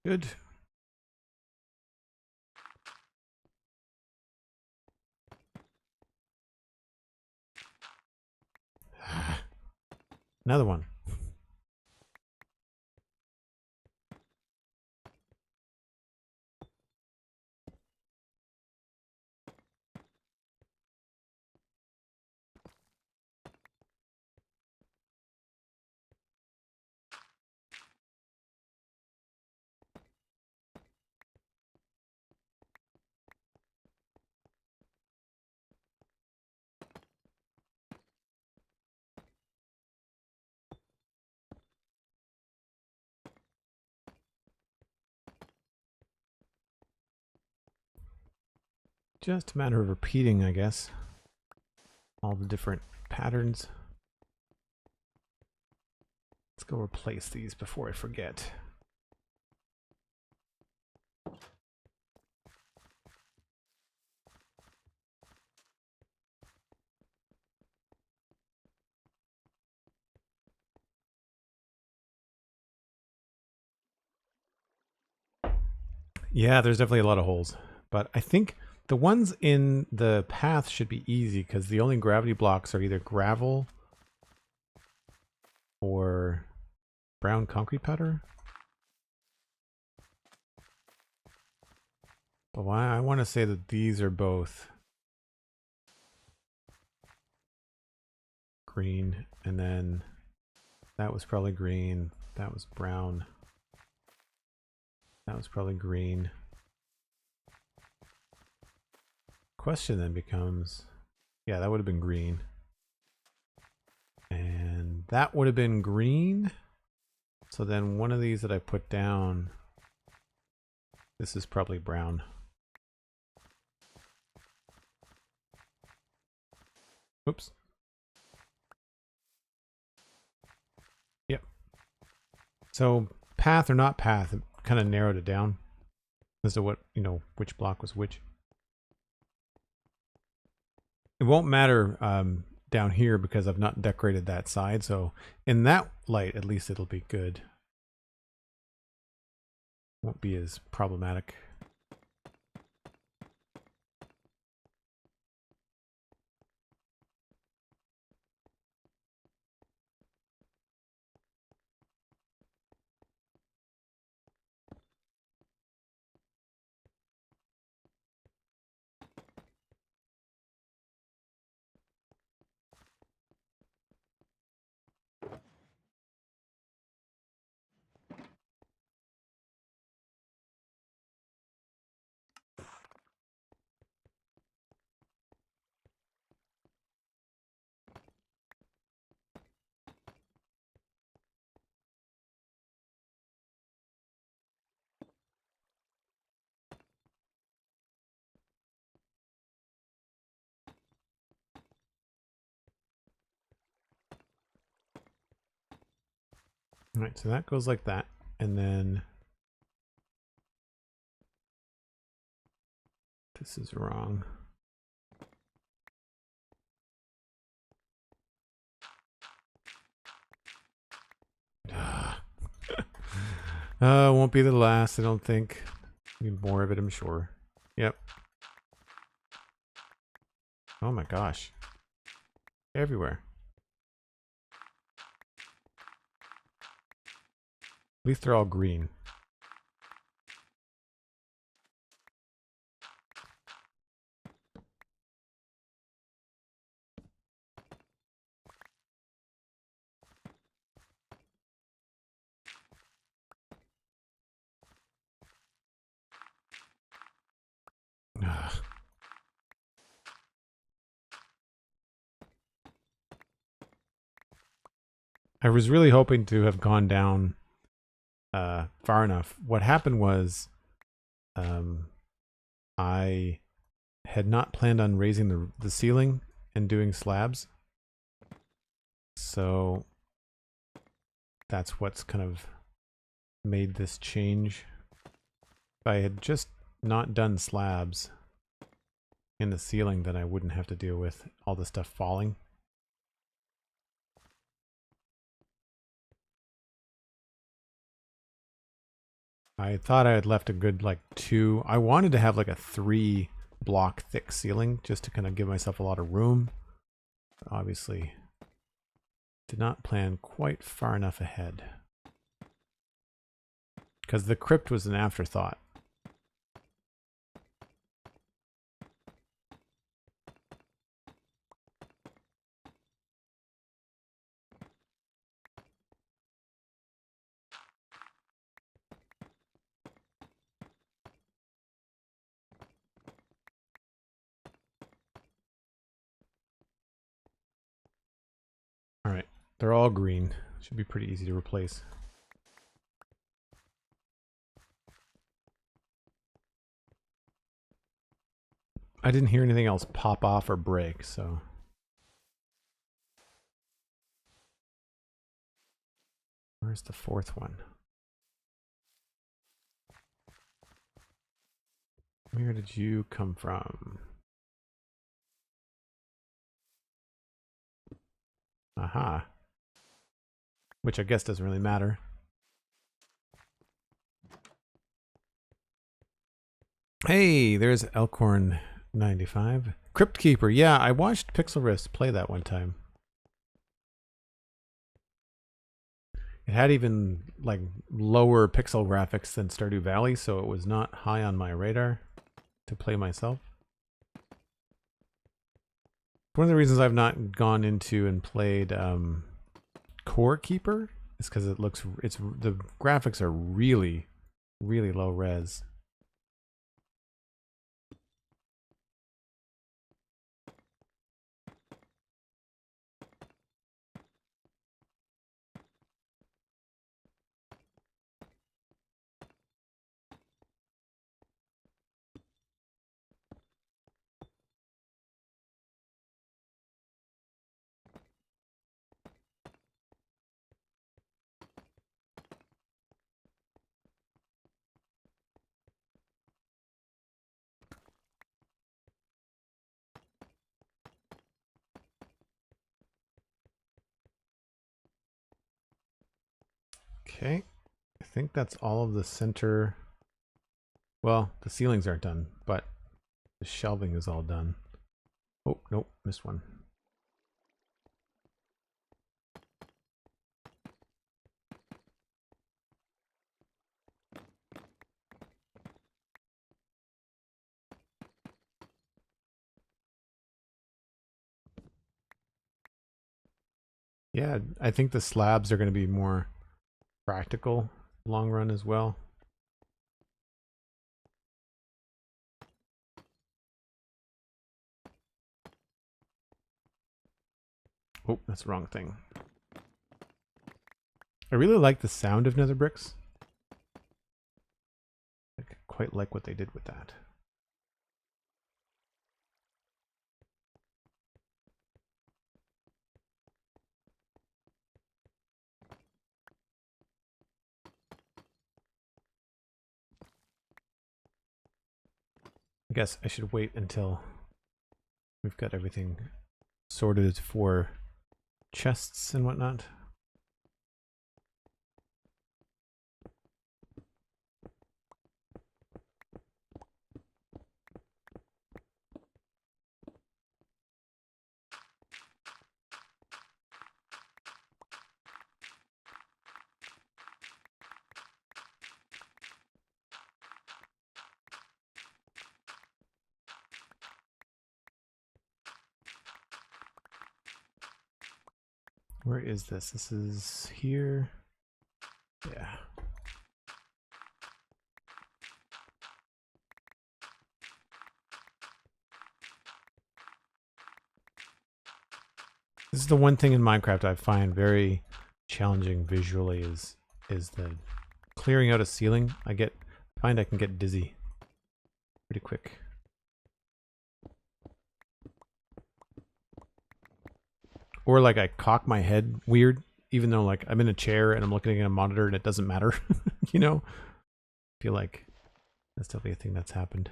Good. Another one. Just a matter of repeating, I guess, all the different patterns. Let's go replace these before I forget. Yeah, there's definitely a lot of holes, but I think the ones in the path should be easy because the only gravity blocks are either gravel or brown concrete powder. But why I want to say that these are both green, and then that was probably green, that was brown, that was probably green. Question then becomes, yeah, that would have been green. And that would have been green. So then one of these that I put down, this is probably brown. Oops. Yep. So path or not path, it kind of narrowed it down as to what, which block was which. It won't matter down here because I've not decorated that side. So in that light, at least it'll be good. Won't be as problematic. All right, so that goes like that. And then this is wrong. Won't be the last, I don't think. Need more of it, I'm sure. Yep. Oh my gosh. Everywhere. At least they're all green. Ugh. I was really hoping to have gone down far enough. What happened was I had not planned on raising the ceiling and doing slabs. So that's what's kind of made this change. If I had just not done slabs in the ceiling, then I wouldn't have to deal with all the stuff falling. I thought I had left a good like 2. I wanted to have like a 3 block thick ceiling just to kind of give myself a lot of room. Obviously, did not plan quite far enough ahead. Because the crypt was an afterthought. Alright, they're all green. Should be pretty easy to replace. I didn't hear anything else pop off or break, so... Where's the 4th one? Where did you come from? Aha. Which I guess doesn't really matter. Hey, there's Elkhorn95. Crypt Keeper. Yeah, I watched Pixel play that one time. It had even like lower pixel graphics than Stardew Valley, so it was not high on my radar to play myself. One of the reasons I've not gone into and played Core Keeper is because the graphics are really, really low res. Okay, I think that's all of the center. Well, the ceilings aren't done, but the shelving is all done. Oh, nope, missed one. Yeah, I think the slabs are going to be more practical long run as well. Oh, that's the wrong thing. I really like the sound of nether bricks. I quite like what they did with that. guess I should wait until we've got everything sorted for chests and whatnot. Where is this? This is here. Yeah. This is the one thing in Minecraft I find very challenging visually is the clearing out a ceiling. I find I can get dizzy pretty quick. Or like I cock my head weird, even though like I'm in a chair and I'm looking at a monitor and it doesn't matter, you know? I feel like that's definitely a thing that's happened.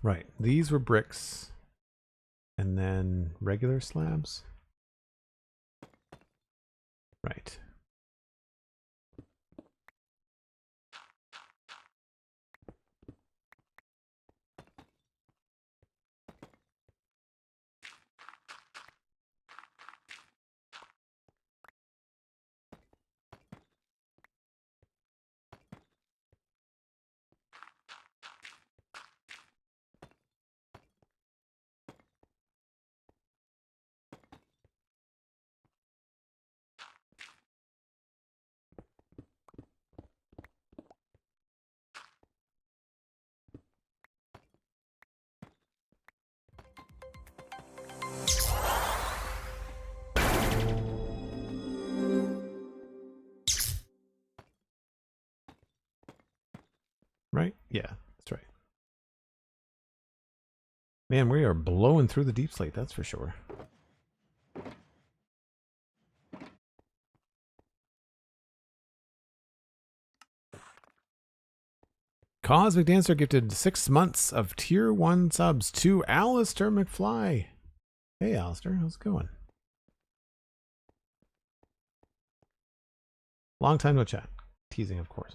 Right, these were bricks. And then regular slabs. Right. Right? Yeah, that's right. Man, we are blowing through the deep slate, that's for sure. Cosmic Dancer gifted 6 months of tier 1 subs to Alistair McFly. Hey Alistair, how's it going? Long time no chat. Teasing, of course.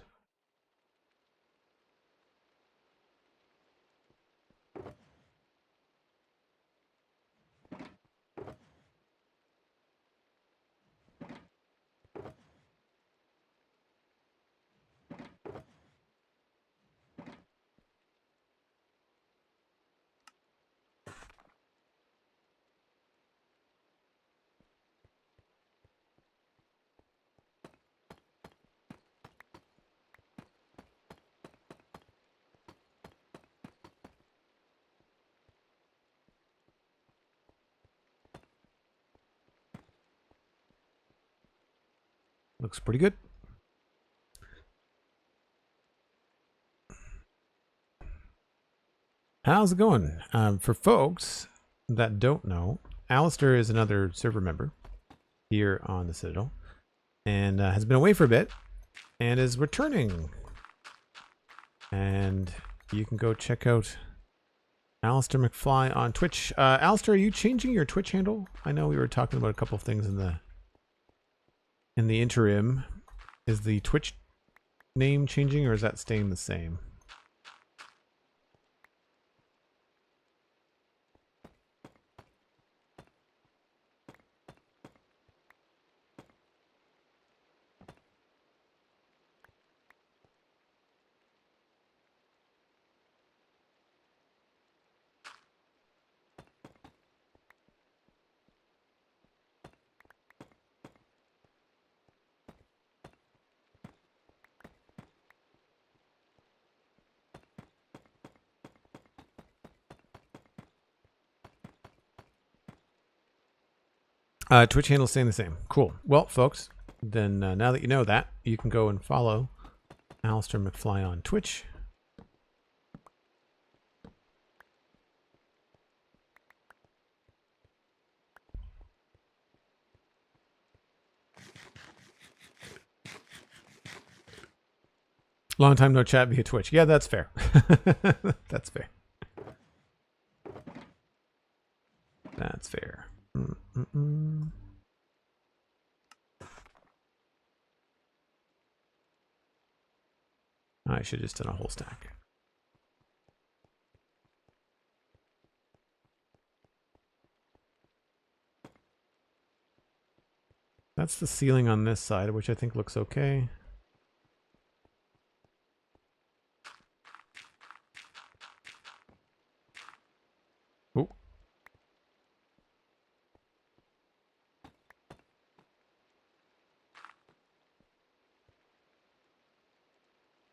Looks pretty good. How's it going? For folks that don't know, Alistair is another server member here on the Citadel and has been away for a bit and is returning. And you can go check out Alistair McFly on Twitch. Alistair, are you changing your Twitch handle? I know we were talking about a couple of things in the interim. Is the Twitch name changing or is that staying the same? Twitch handle staying the same. Cool. Well, folks, then now that you know that, you can go and follow Alistair McFly on Twitch. Long time no chat via Twitch. Yeah, that's fair. That's fair. That's fair. I should have just done a whole stack. That's the ceiling on this side, which I think looks okay. Oh.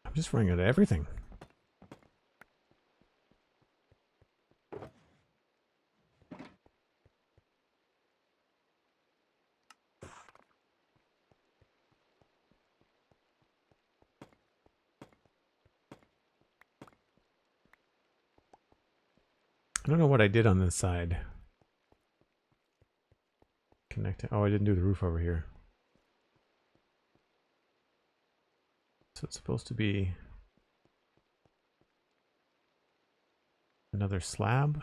I'm just running out of everything. I don't know what I did on this side. Connecting. Oh, I didn't do the roof over here. So it's supposed to be another slab.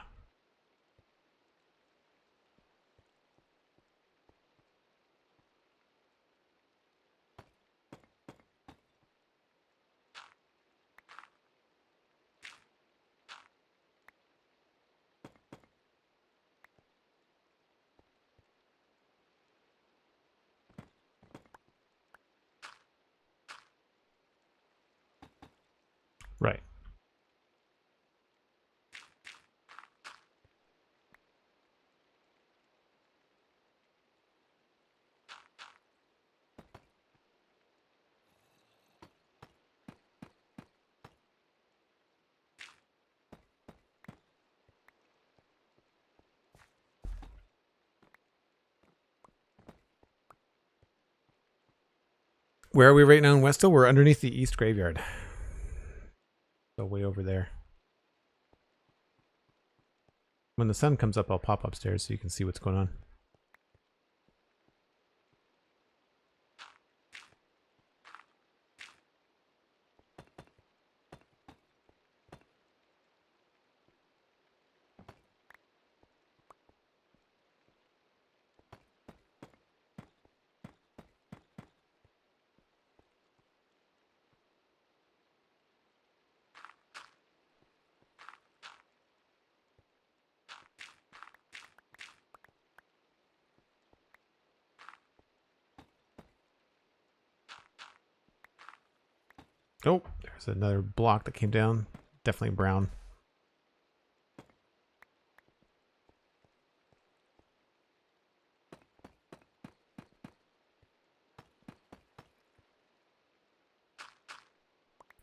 Right. Where are we right now in Westville? We're underneath the East Graveyard. So way over there. When the sun comes up, I'll pop upstairs so you can see what's going on. Oh, there's another block that came down. Definitely brown.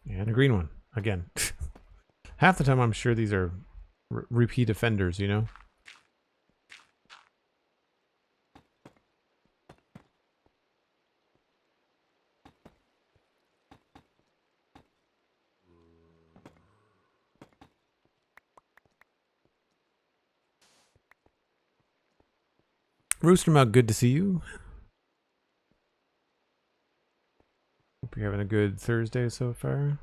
And a green one. Again. Half the time I'm sure these are repeat offenders, you know? Roostermouth, good to see you. Hope you're having a good Thursday so far.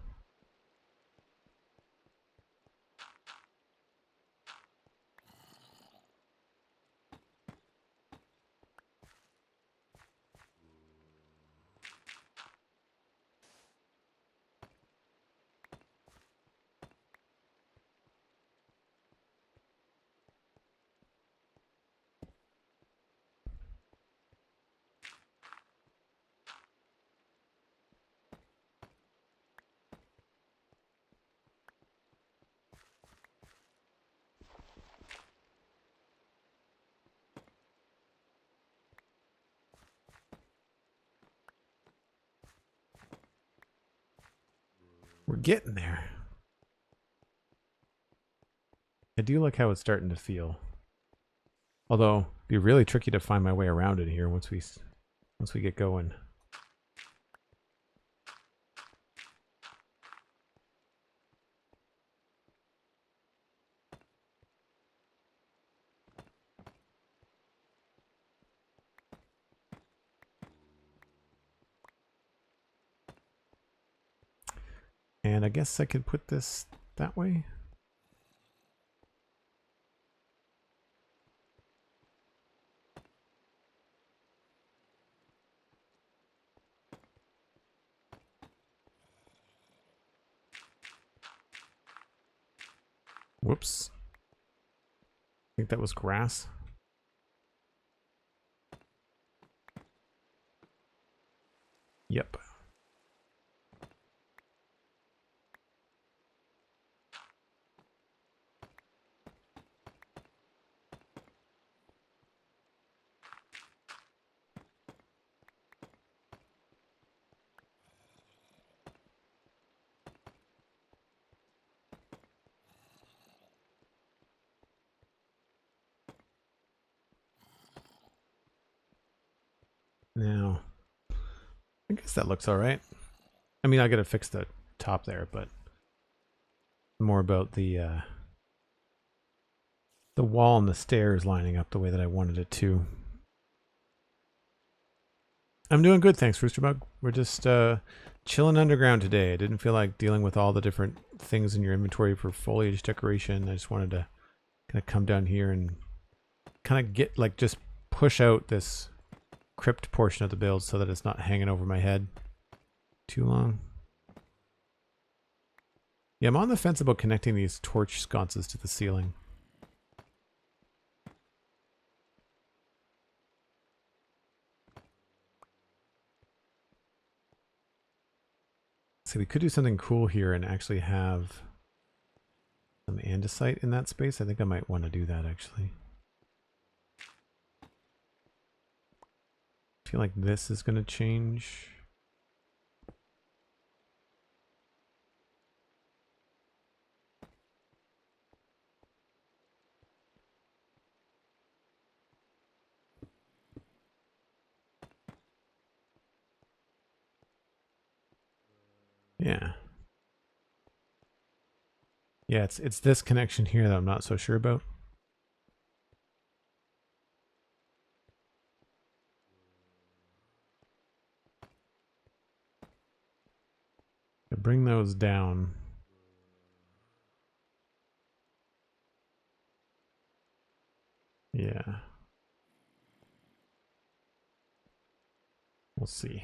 We're getting there. I do like how it's starting to feel. Although, it'd be really tricky to find my way around it here once we get going. And I guess I could put this that way. Whoops. I think that was grass. Yep. Now, I guess that looks all right. I mean, I gotta fix the top there, but more about the wall and the stairs lining up the way that I wanted it to. I'm doing good, thanks, Roosterbug. We're just chilling underground today. I didn't feel like dealing with all the different things in your inventory for foliage decoration. I just wanted to kind of come down here and kind of get, like, just push out this crypt portion of the build so that it's not hanging over my head too long. Yeah, I'm on the fence about connecting these torch sconces to the ceiling. So we could do something cool here and actually have some andesite in that space. I think I might want to do that, actually. I feel like this is going to change. Yeah. Yeah, it's this connection here that I'm not so sure about. Bring those down. Yeah. We'll see.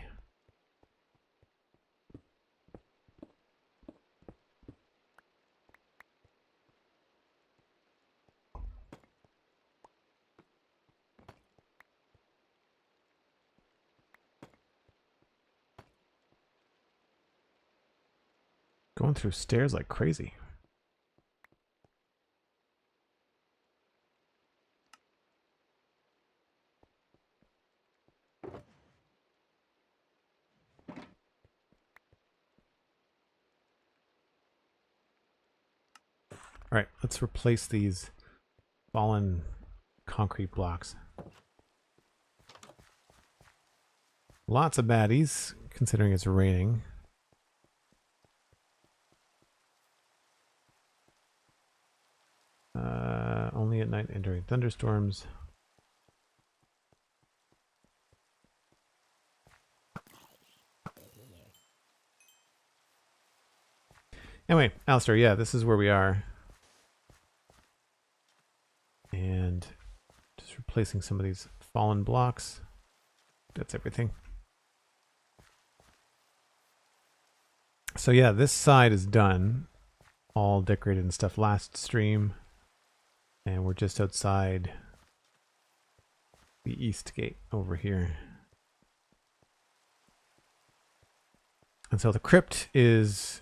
Going through stairs like crazy. All right, let's replace these fallen concrete blocks. Lots of baddies, considering it's raining. Only at night and during thunderstorms. Anyway, Alistair, yeah, this is where we are. And just replacing some of these fallen blocks. That's everything. So yeah, this side is done. All decorated and stuff last stream. And we're just outside the east gate over here. And so the crypt is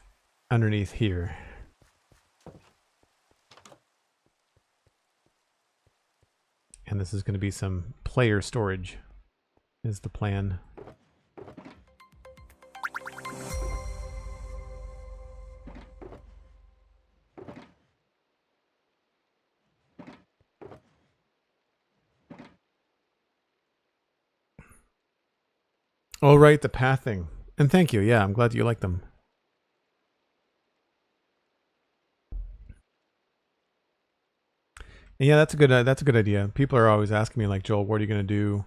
underneath here. And this is going to be some player storage, is the plan. Oh, right, the pathing. And thank you. Yeah, I'm glad you like them. Yeah, that's a good idea. People are always asking me, like, Joel, what are you going to do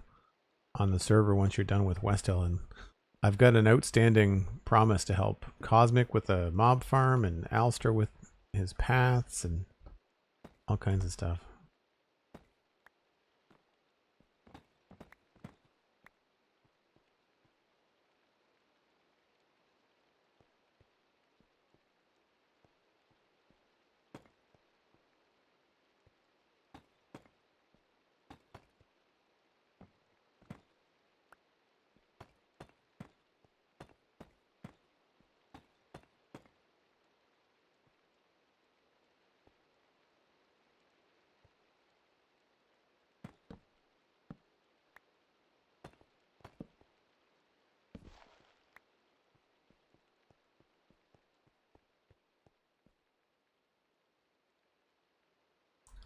on the server once you're done with West Hill? And I've got an outstanding promise to help Cosmic with a mob farm and Alistair with his paths and all kinds of stuff.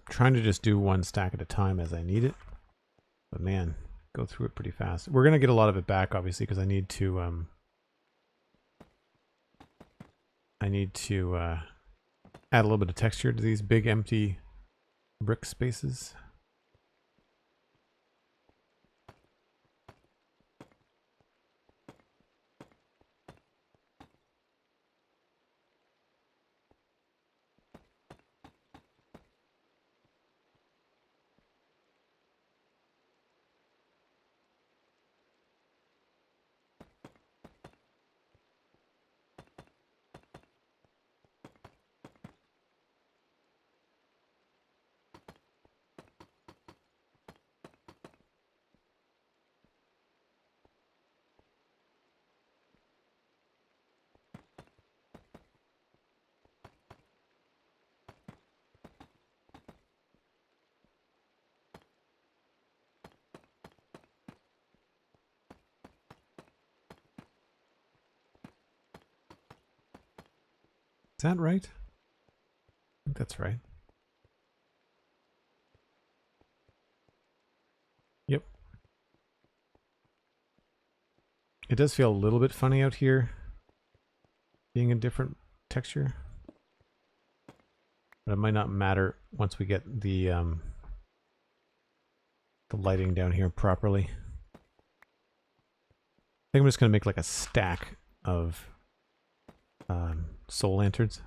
Trying to just do one stack at a time as I need it, but man, go through it pretty fast. We're gonna get a lot of it back, obviously, because I need to add a little bit of texture to these big empty brick spaces. Is that right? I think that's right. Yep. It does feel a little bit funny out here, being a different texture. But it might not matter once we get the lighting down here properly. I think I'm just going to make like a stack of soul lanterns.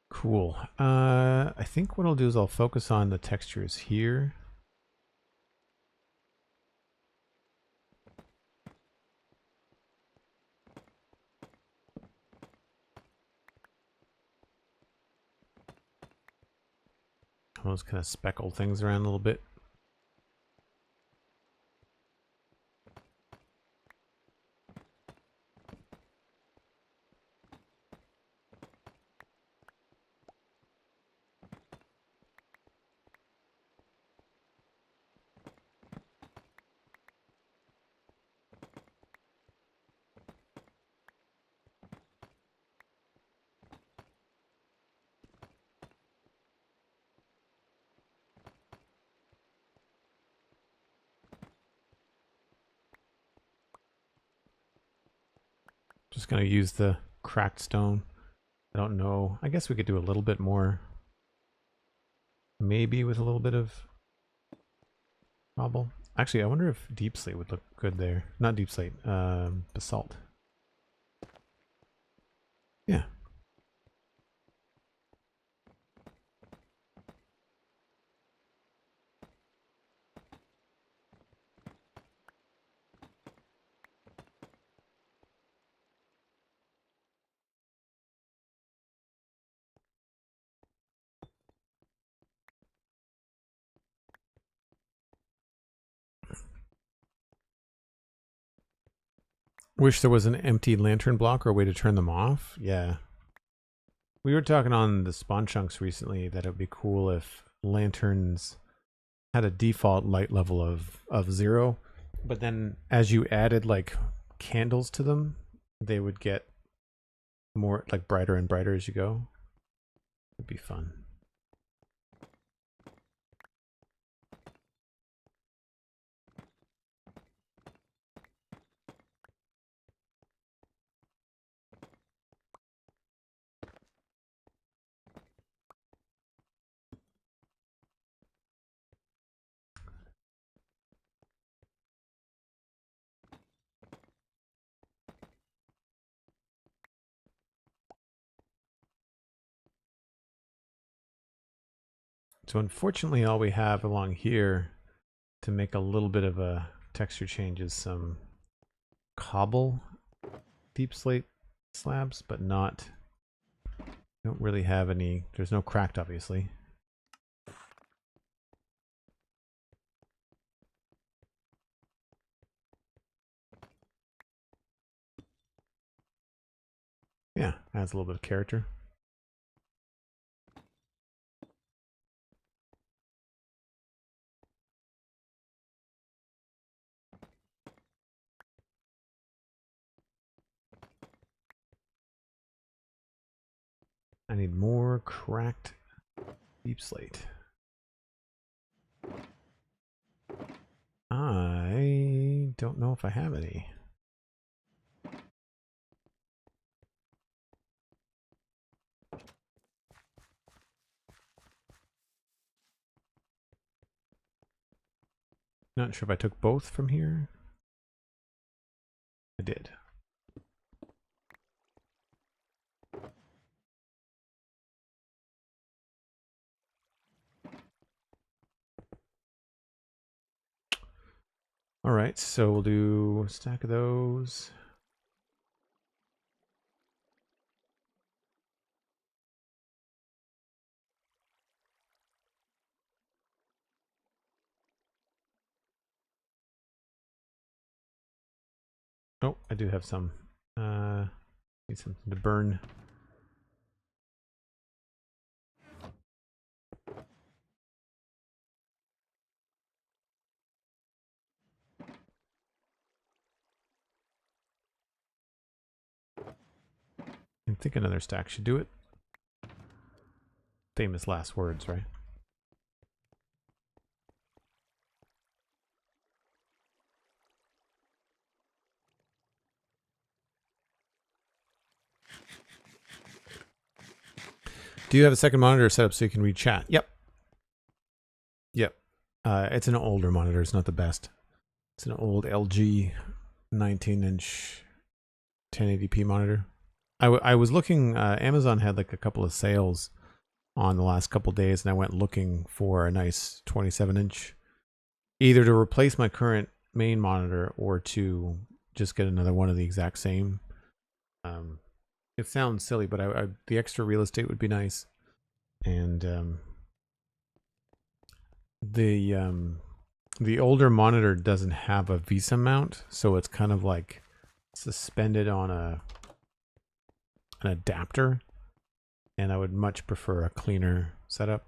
Cool. I think what I'll do is I'll focus on the textures here. I'll just kind of speckle things around a little bit. Just going to use the cracked stone. I don't know. I guess we could do a little bit more. Maybe with a little bit of cobble. Actually, I wonder if deep slate would look good there. Not deep slate, basalt. Yeah. Wish there was an empty lantern block or a way to turn them off. Yeah. We were talking on the spawn chunks recently that it would be cool if lanterns had a default light level of 0, but then as you added like candles to them, they would get more like brighter and brighter as you go. It'd be fun. So unfortunately, all we have along here to make a little bit of a texture change is some cobble deep slate slabs, but not, don't really have any, there's no cracked obviously. Yeah, adds a little bit of character. I need more cracked deep slate. I don't know if I have any. Not sure if I took both from here. I did. All right, so we'll do a stack of those. Oh, I do have some. Need something to burn. I think another stack should do it. Famous last words, right? Do you have a second monitor set up so you can read chat? Yep. Yep. It's an older monitor. It's not the best. It's an old LG 19-inch 1080p monitor. I was looking, Amazon had like a couple of sales on the last couple of days, and I went looking for a nice 27-inch, either to replace my current main monitor or to just get another one of the exact same. It sounds silly, but the extra real estate would be nice. And the older monitor doesn't have a VESA mount, so it's kind of like suspended on an adapter, and I would much prefer a cleaner setup.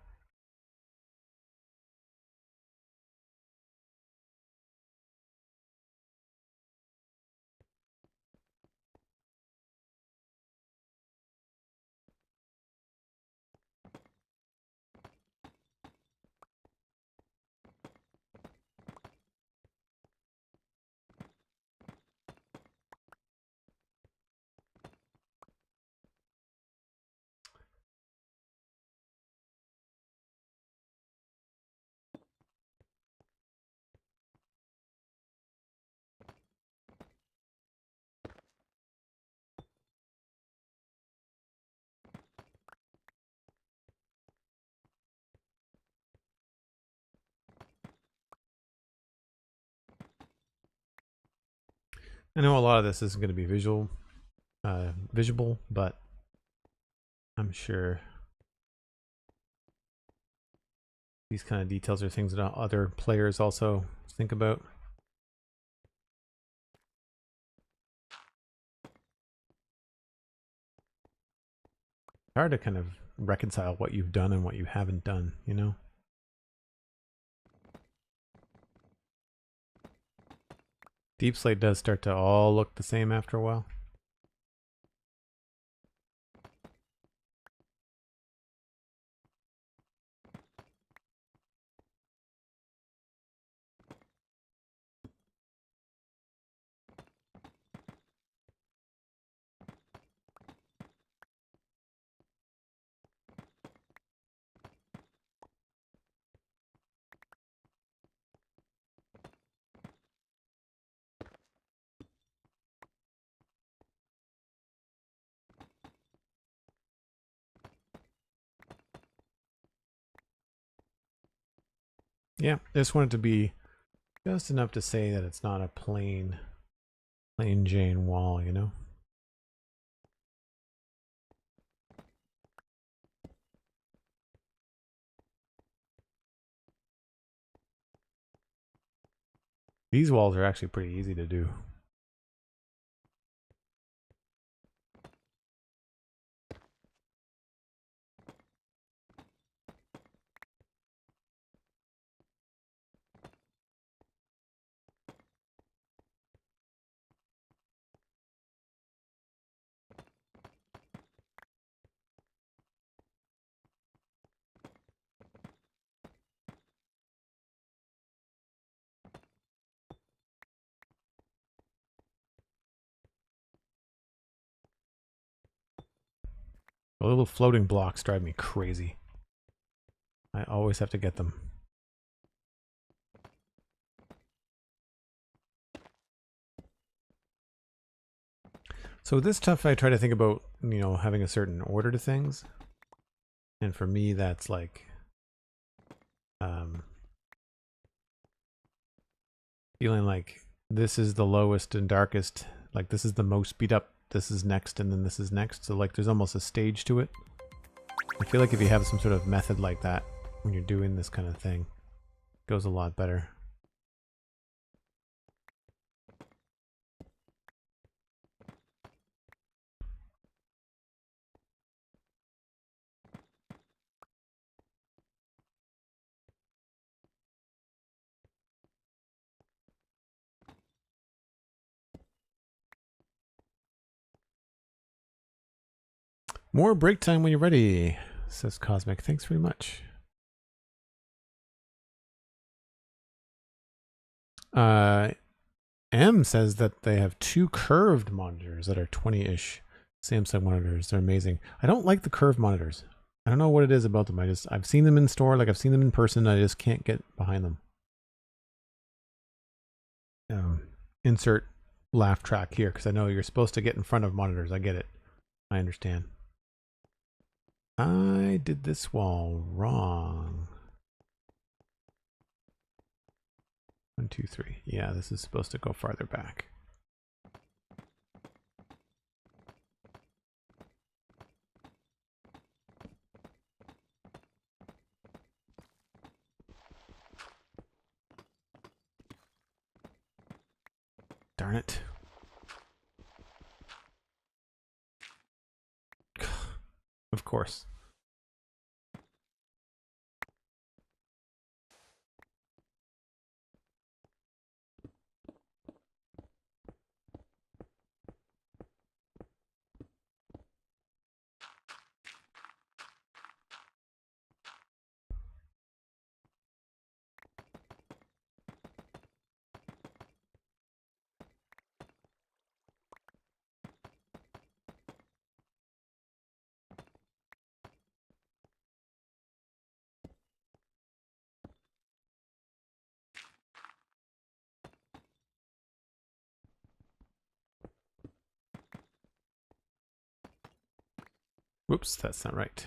I know a lot of this isn't going to be visible, but I'm sure these kind of details are things that other players also think about. It's hard to kind of reconcile what you've done and what you haven't done, you know? Deep slate does start to all look the same after a while. Yeah, I just want it to be just enough to say that it's not a plain Jane wall, you know? These walls are actually pretty easy to do. The little floating blocks drive me crazy. I always have to get them. So with this stuff, I try to think about, you know, having a certain order to things. And for me, that's like, feeling like this is the lowest and darkest, like this is the most beat up, this is next, and then this is next. So like there's almost a stage to it. I feel like if you have some sort of method like that when you're doing this kind of thing, it goes a lot better. More break time when you're ready, says Cosmic. Thanks very much. M says that they have 2 curved monitors that are 20-ish Samsung monitors. They're amazing. I don't like the curved monitors. I don't know what it is about them. I've seen them in store, like I've seen them in person. I just can't get behind them. Insert laugh track here because I know you're supposed to get in front of monitors. I get it. I understand. I did this wall wrong. 1, 2, 3. Yeah, this is supposed to go farther back. Darn it. Of course. Whoops, that's not right.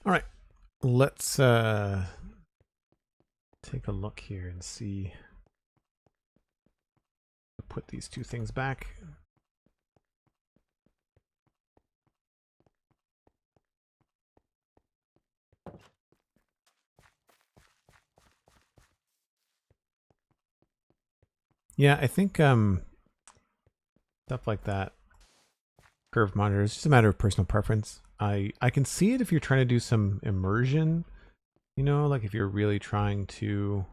All right, let's take a look here and see. Put these 2 things back. Yeah, I think stuff like that, curved monitors, just a matter of personal preference. I can see it if you're trying to do some immersion, you know, like if you're really trying to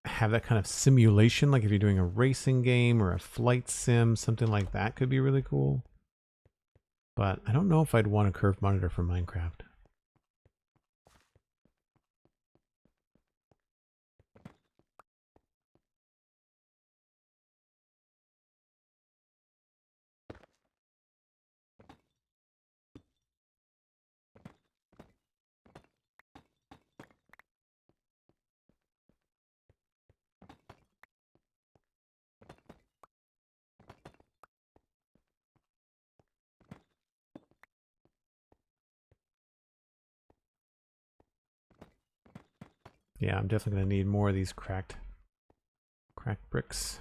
have that kind of simulation, like if you're doing a racing game or a flight sim, something like that could be really cool. But I don't know if I'd want a curved monitor for Minecraft. Yeah, I'm definitely going to need more of these cracked bricks.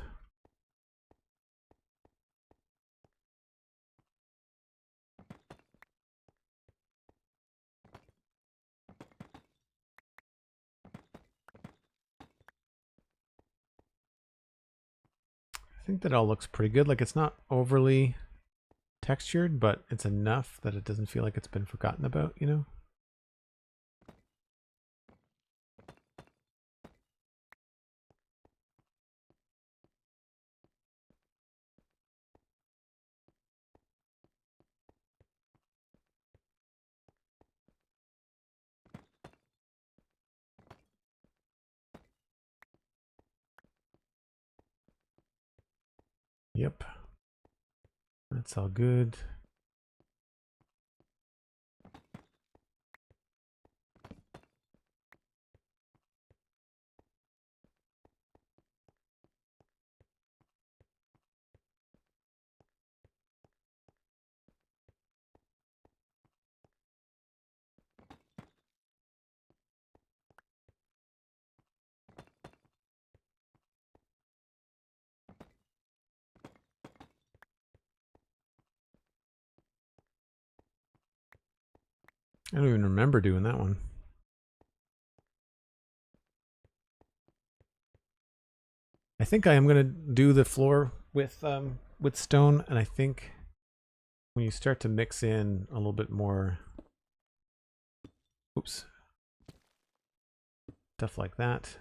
I think that all looks pretty good. Like, it's not overly textured, but it's enough that it doesn't feel like it's been forgotten about, you know? Yep. That's all good. I don't even remember doing that one. I think I am going to do the floor with stone, and I think when you start to mix in a little bit more, oops, stuff like that.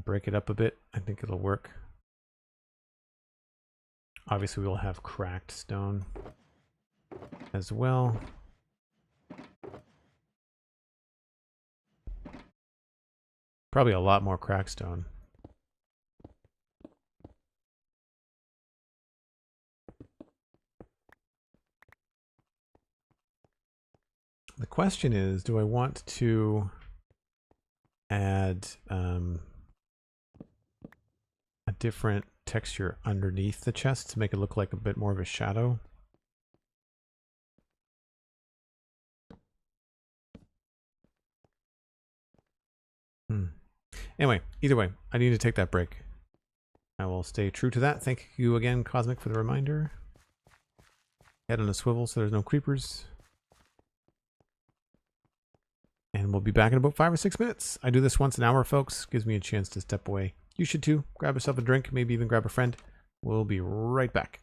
Break it up a bit. I think it'll work. Obviously, we'll have cracked stone as well. Probably a lot more cracked stone. The question is, do I want to add a different texture underneath the chest to make it look like a bit more of a shadow? Anyway, either way, I need to take that break. I will stay true to that. Thank you again, Cosmic, for the reminder. Head on a swivel so there's no creepers. And we'll be back in about 5 or 6 minutes. I do this once an hour, folks. Gives me a chance to step away. You should too. Grab yourself a drink, maybe even grab a friend. We'll be right back.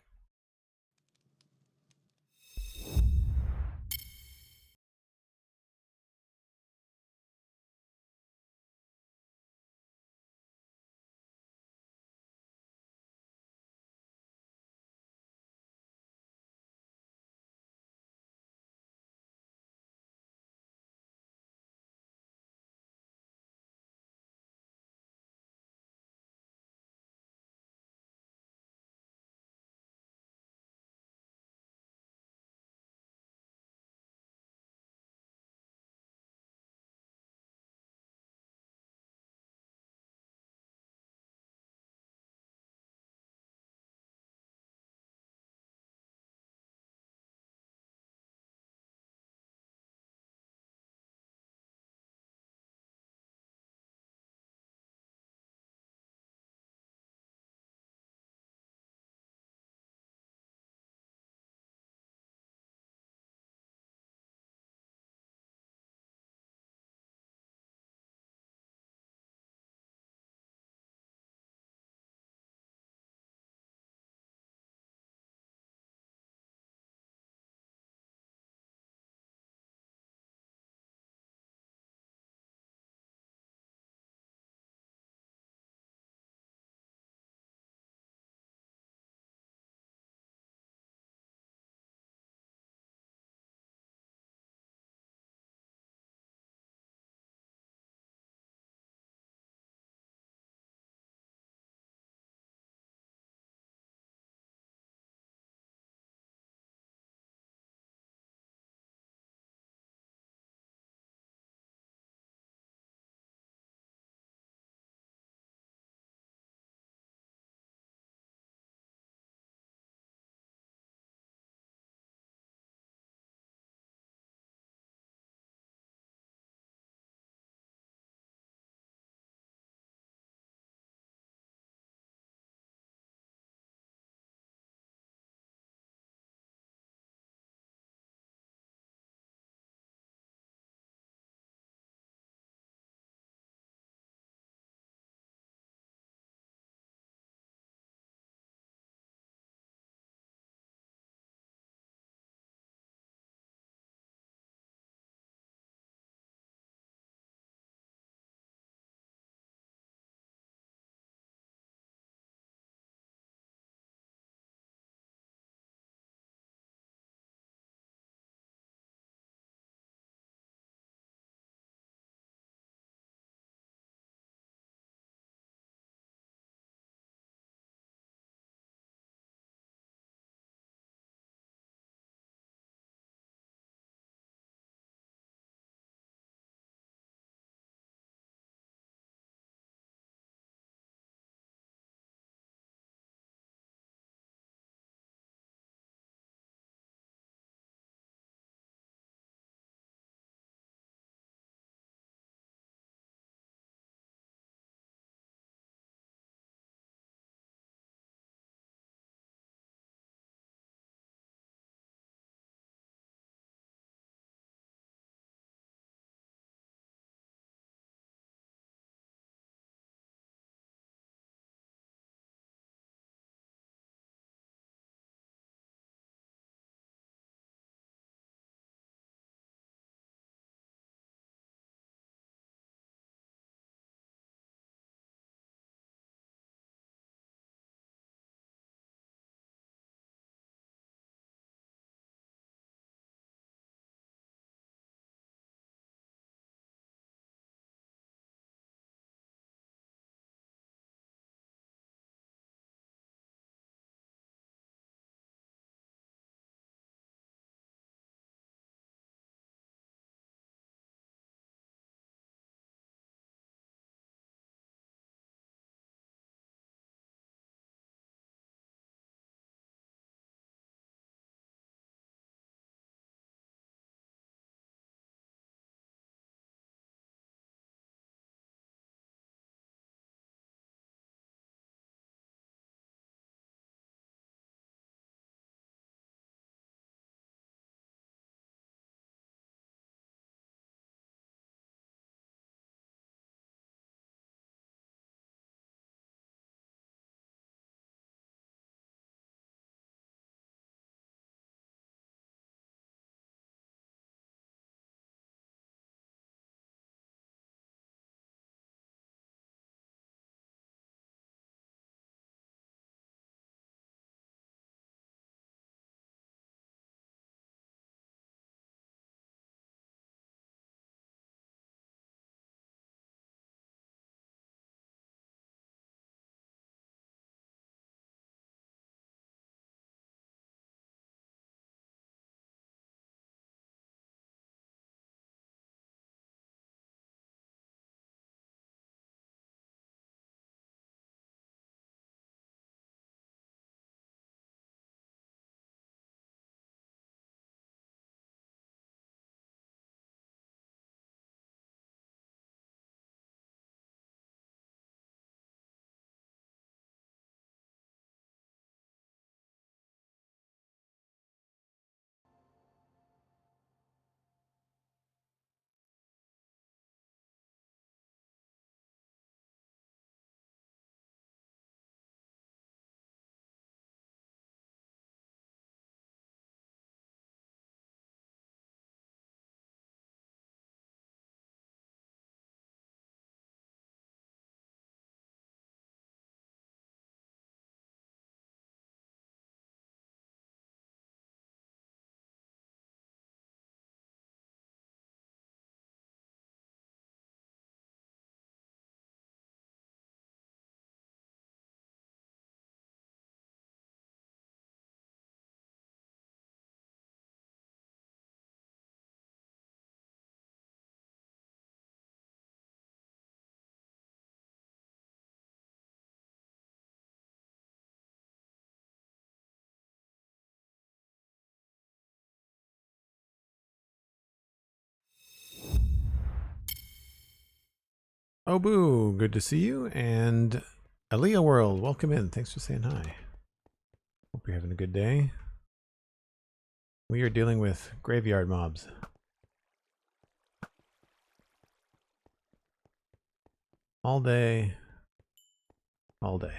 Obu, good to see you. And Aliyah World, welcome in. Thanks for saying hi. Hope you're having a good day. We are dealing with graveyard mobs. All day. All day.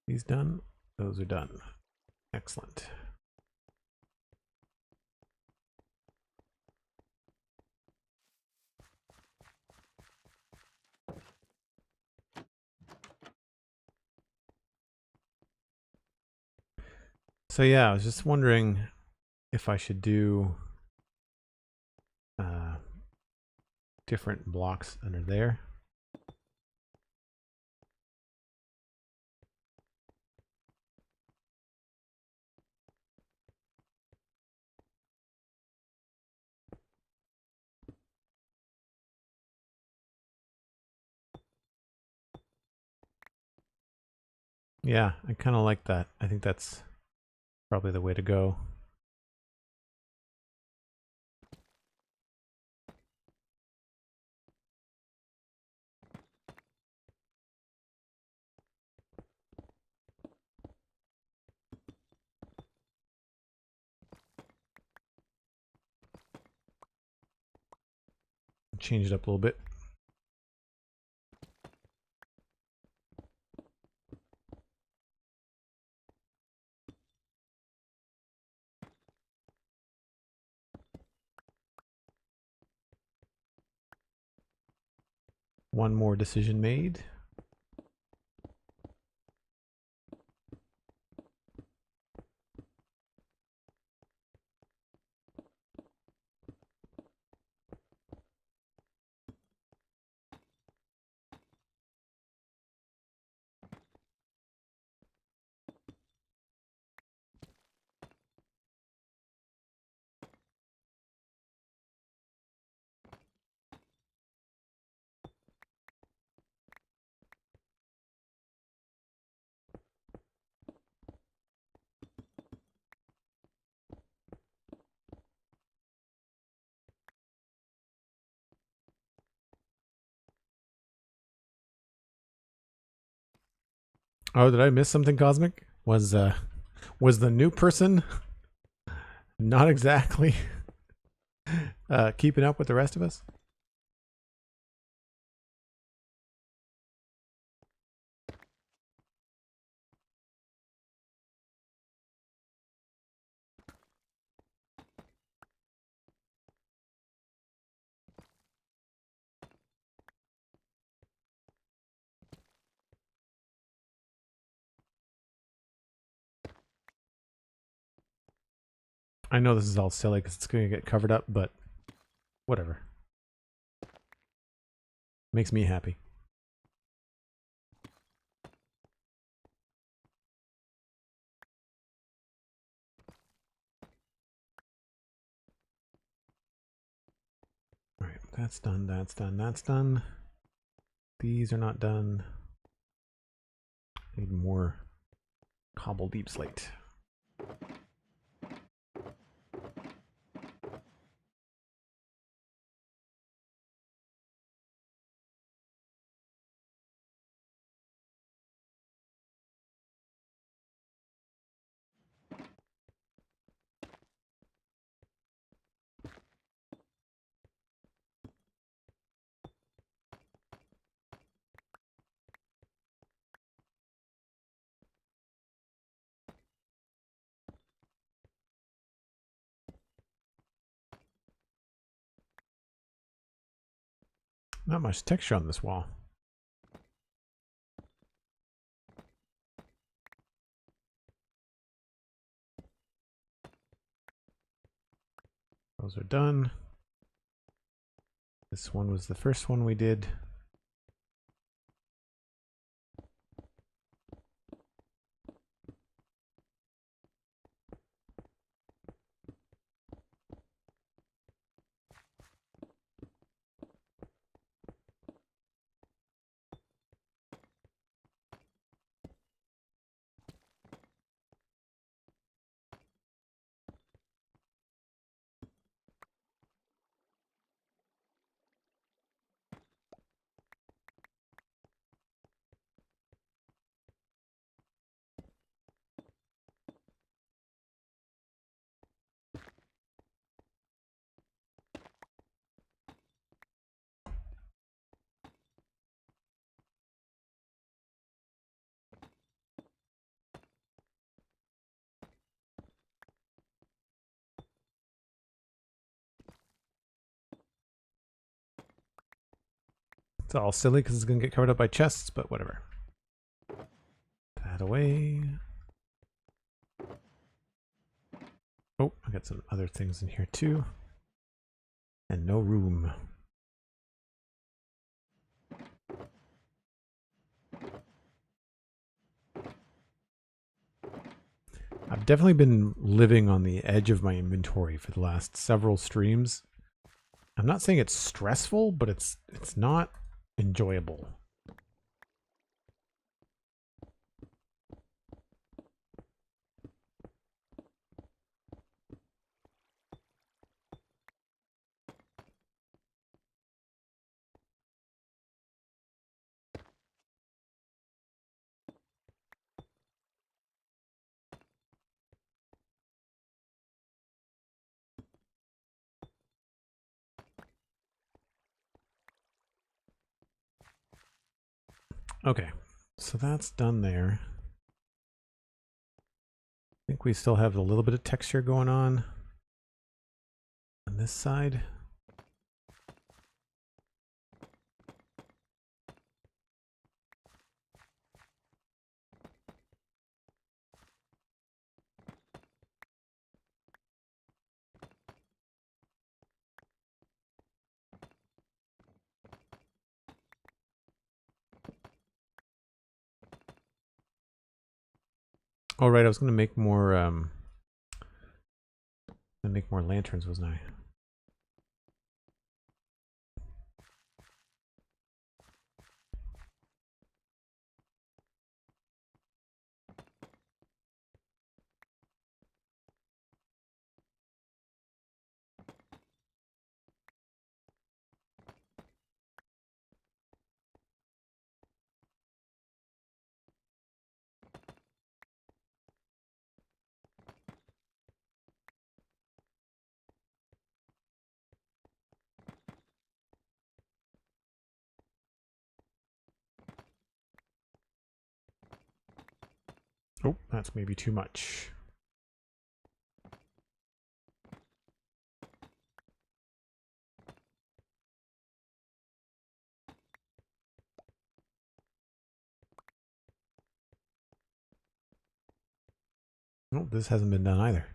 These done? Those are done. Excellent. So yeah, I was just wondering if I should do different blocks under there. Yeah, I kind of like that. I think that's probably the way to go. Change it up a little bit. One more decision made. Oh, did I miss something cosmic? Was the new person not exactly keeping up with the rest of us? I know this is all silly because it's going to get covered up, but whatever. Makes me happy. All right, that's done, that's done, that's done. These are not done. Need more cobble deep slate. Not much texture on this wall. Those are done. This one was the first one we did. It's all silly because it's going to get covered up by chests, but whatever. That away. Oh, I got some other things in here too. And no room. I've definitely been living on the edge of my inventory for the last several streams. I'm not saying it's stressful, but it's not enjoyable. Okay, so that's done there. I think we still have a little bit of texture going on this side. Oh, right, I was going to make more lanterns, wasn't I? Oh, that's maybe too much. Oh, this hasn't been done either.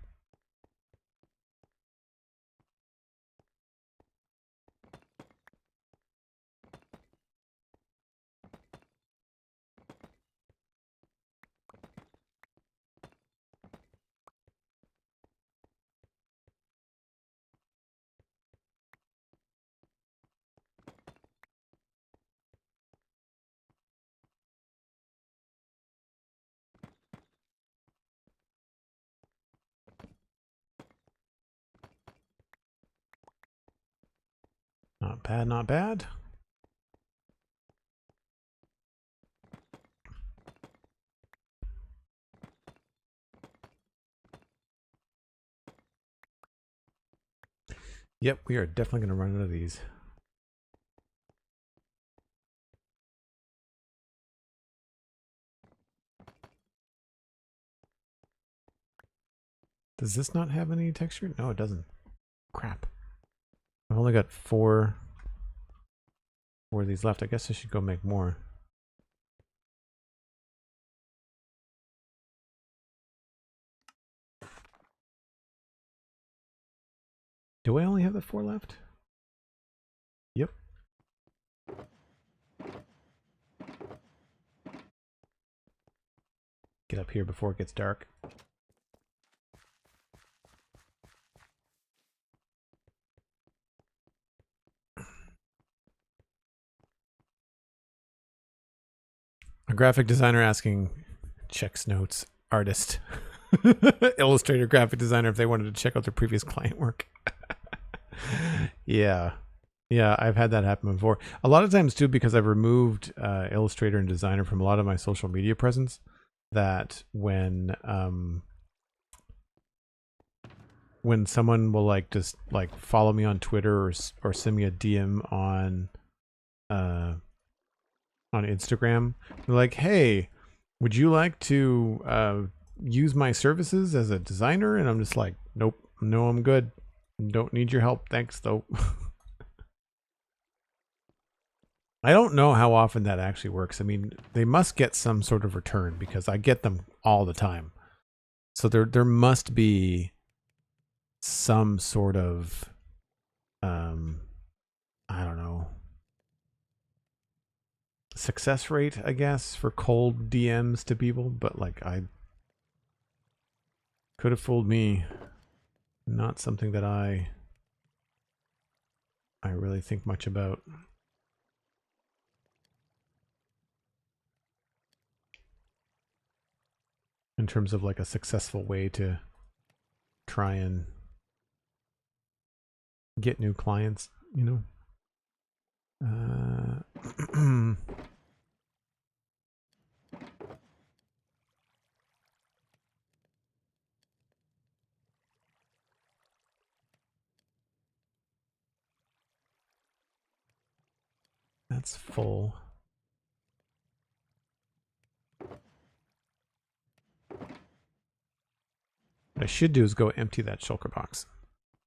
Not bad, not bad. Yep, we are definitely going to run out of these. Does this not have any texture? No, it doesn't. Crap. I've only got four of these left. I guess I should go make more. Do I only have the 4 left? Yep. Get up here before it gets dark. A graphic designer asking checks notes artist illustrator graphic designer if they wanted to check out their previous client work. Yeah, I've had that happen before a lot of times too, because I've removed illustrator and designer from a lot of my social media presence, that when someone will like just like follow me on Twitter or send me a DM on Instagram, they're like, hey, would you like to use my services as a designer? And I'm just like, nope, no, I'm good. Don't need your help. Thanks though. I don't know how often that actually works. I mean, they must get some sort of return because I get them all the time. So there must be some sort of I don't know, success rate, I guess, for cold DMs to people, but like I could have fooled me. Not something that I really think much about. In terms of like a successful way to try and get new clients, you know. That's full. What I should do is go empty that shulker box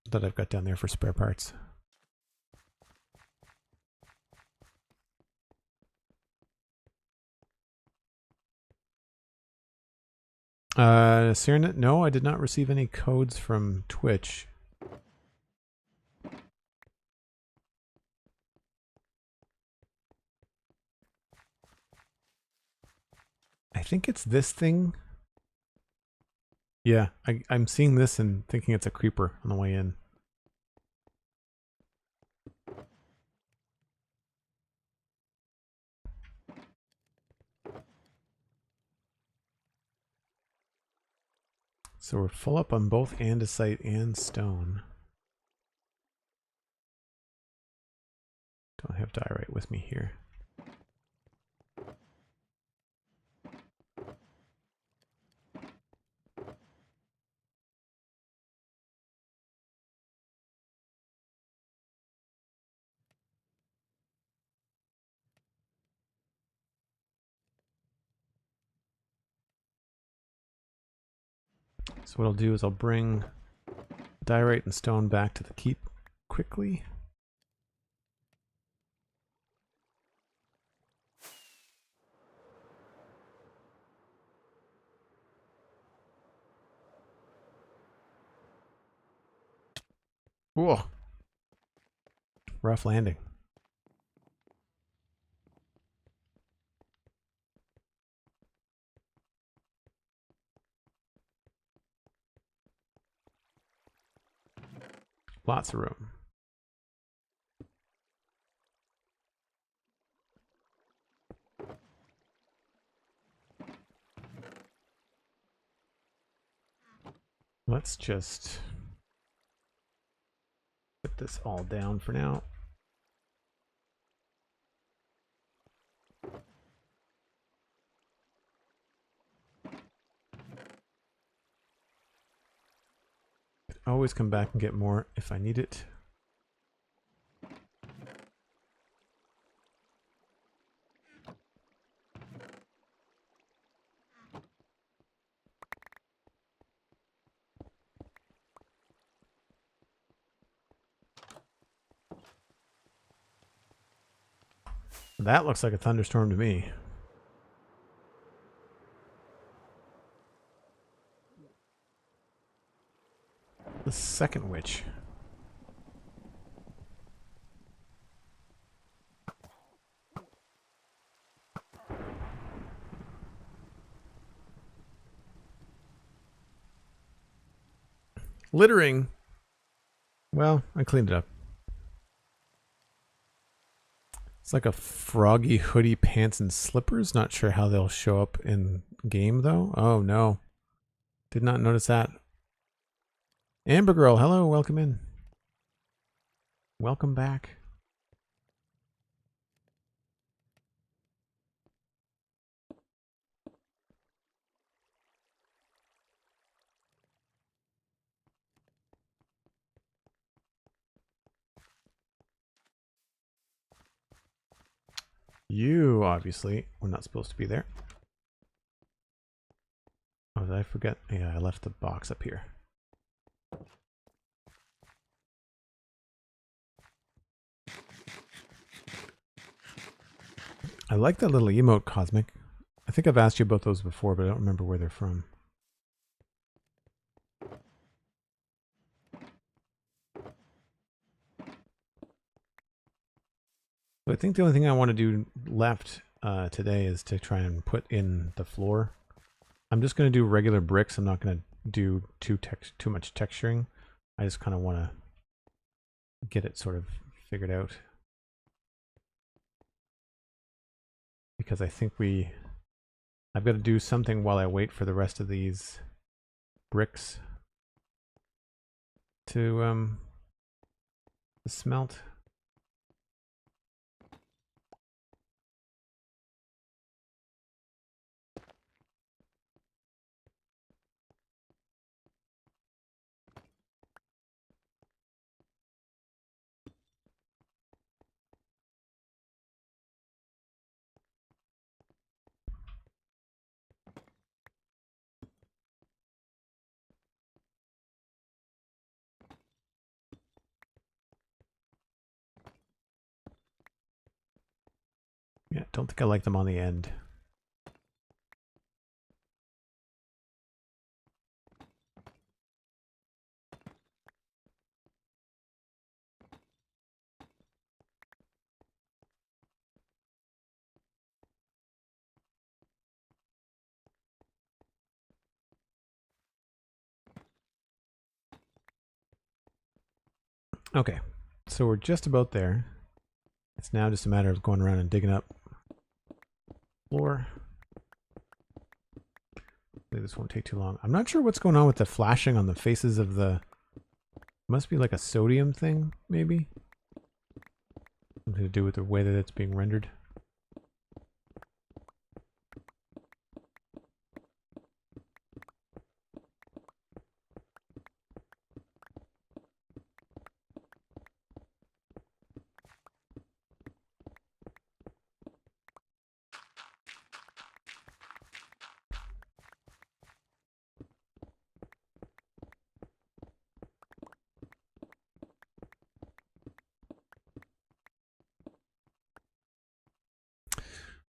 that I've got down there for spare parts. Seernet, no, I did not receive any codes from Twitch. I think it's this thing. Yeah, I'm seeing this and thinking it's a creeper on the way in. So we're full up on both andesite and stone. Don't have diorite with me here. So what I'll do is I'll bring diorite and stone back to the keep quickly. Whoa. Rough landing. Lots of room. Let's just put this all down for now. Always come back and get more if I need it. That looks like a thunderstorm to me. The second witch. Littering. Well, I cleaned it up. It's like a froggy hoodie, pants, and slippers. Not sure how they'll show up in game though. Oh no. Did not notice that. Amber Girl, hello, welcome in. Welcome back. You obviously were not supposed to be there. Oh, did I forget? Yeah, I left the box up here. I like that little emote, Cosmic. I think I've asked you about those before, but I don't remember where they're from. But I think the only thing I want to do left today is to try and put in the floor. I'm just going to do regular bricks. I'm not going to do too much texturing. I just kind of want to get it sort of figured out. Because I think I've got to do something while I wait for the rest of these bricks to smelt. Yeah, don't think I like them on the end. Okay, so we're just about there. It's now just a matter of going around and digging up floor. This won't take too long. I'm not sure what's going on with the flashing on the faces of the... Must be like a sodium thing, maybe? Something to do with the way that it's being rendered.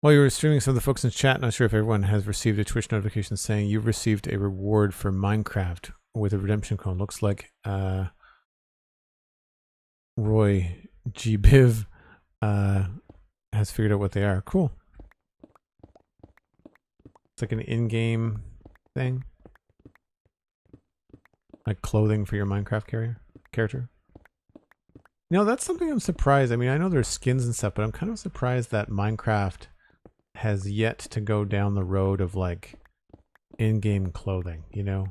While you were streaming, some of the folks in chat, not sure if everyone has received a Twitch notification saying you've received a reward for Minecraft with a redemption code. Looks like Roy G. Biv has figured out what they are. Cool. It's like an in-game thing. Like clothing for your Minecraft character. You know, that's something I'm surprised. I mean, I know there's skins and stuff, but I'm kind of surprised that Minecraft has yet to go down the road of like in-game clothing, you know?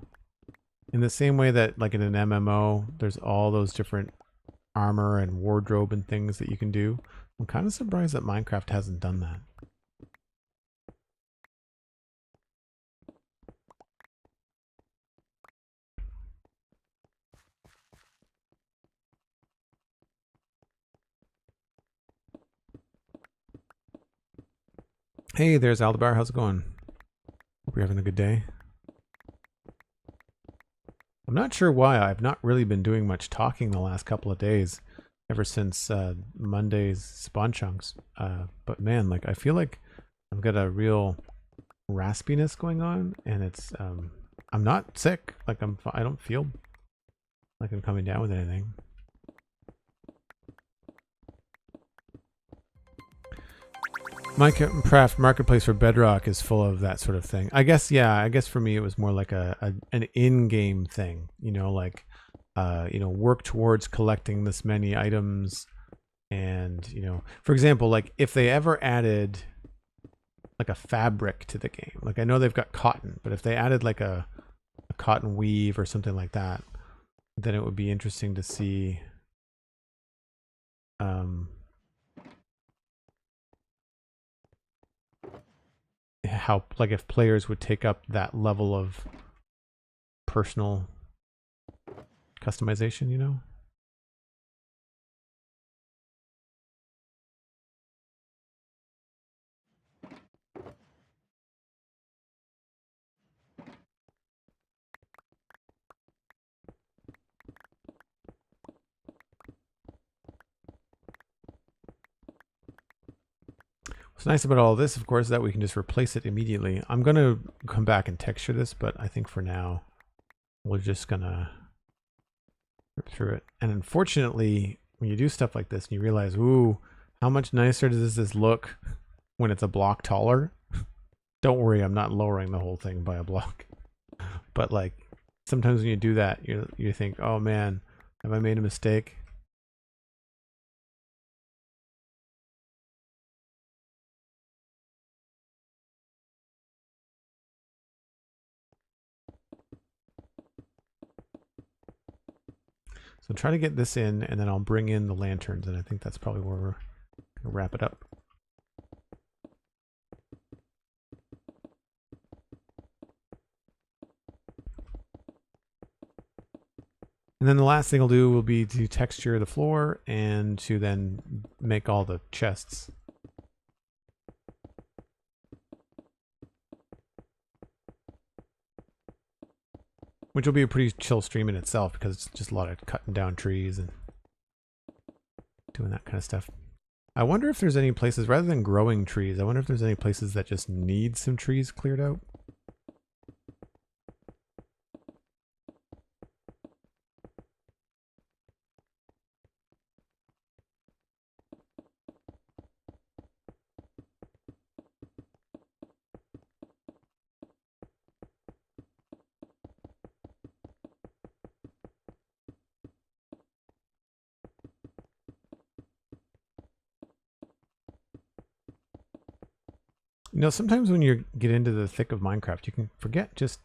In the same way that like in an MMO, there's all those different armor and wardrobe and things that you can do. I'm kind of surprised that Minecraft hasn't done that. Hey, there's Aldebar. How's it going? Hope you're having a good day. I'm not sure why. I've not really been doing much talking the last couple of days, ever since Monday's spawn chunks. But man, like I feel like I've got a real raspiness going on, and it's I'm not sick. Like I don't feel like I'm coming down with anything. Minecraft Marketplace for Bedrock is full of that sort of thing. I guess, yeah, I guess for me it was more like an in-game thing, you know, like, you know, work towards collecting this many items. And, you know, for example, like if they ever added like a fabric to the game, like I know they've got cotton, but if they added like a cotton weave or something like that, then it would be interesting to see, how, like if players would take up that level of personal customization, you know? What's nice about all this, of course, is that we can just replace it immediately. I'm going to come back and texture this, but I think for now, we're just going to rip through it. And unfortunately, when you do stuff like this and you realize, ooh, how much nicer does this look when it's a block taller? Don't worry, I'm not lowering the whole thing by a block. But like, sometimes when you do that, you think, oh man, have I made a mistake? So try to get this in, and then I'll bring in the lanterns, and I think that's probably where we're going to wrap it up. And then the last thing I'll do will be to texture the floor and to then make all the chests. Which will be a pretty chill stream in itself because it's just a lot of cutting down trees and doing that kind of stuff. I wonder if there's any places, rather than growing trees, I wonder if there's any places that just need some trees cleared out. You know, sometimes when you get into the thick of Minecraft, you can forget just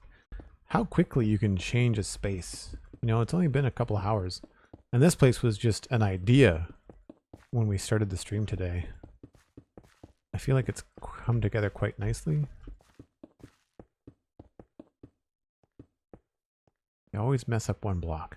how quickly you can change a space. You know, it's only been a couple hours. And this place was just an idea when we started the stream today. I feel like it's come together quite nicely. You always mess up one block.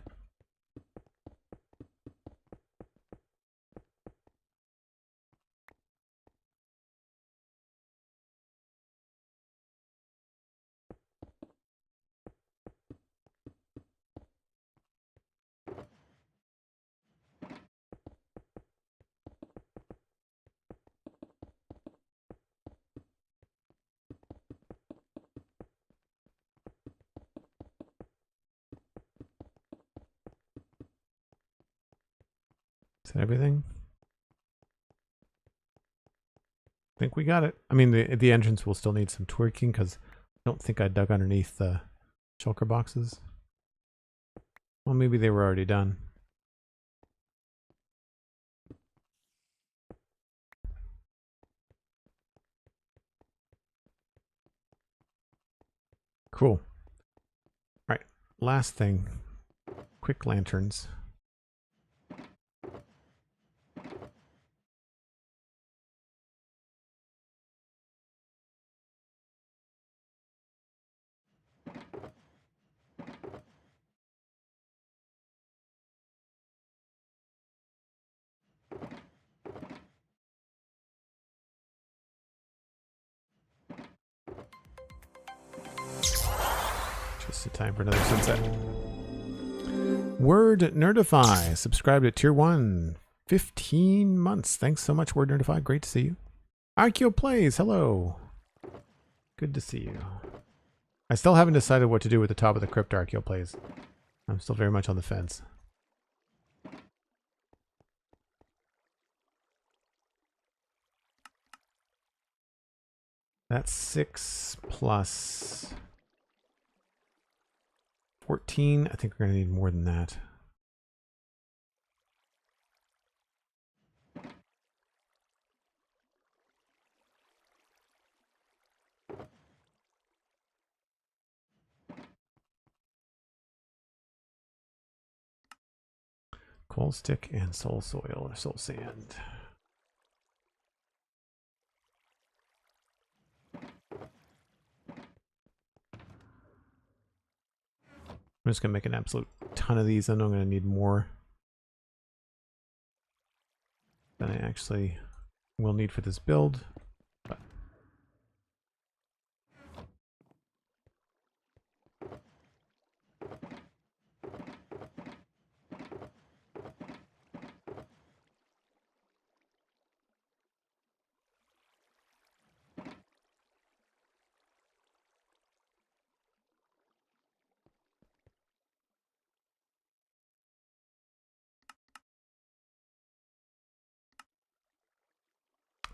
Is that everything? I think we got it. I mean, the entrance will still need some twerking because I don't think I dug underneath the shulker boxes. Well, maybe they were already done. Cool. All right, last thing. Quick lanterns. Just in time for another sunset. Word Nerdify subscribed at tier 1, 15 months. Thanks so much, Word Nerdify. Great to see you. Arkeo Plays, hello. Good to see you. I still haven't decided what to do with the top of the crypt, Arkeo Plays. I'm still very much on the fence. That's 6 plus 14. I think we're going to need more than that. Coal stick and soul soil or soul sand. I'm just going to make an absolute ton of these. I know I'm going to need more than I actually will need for this build. But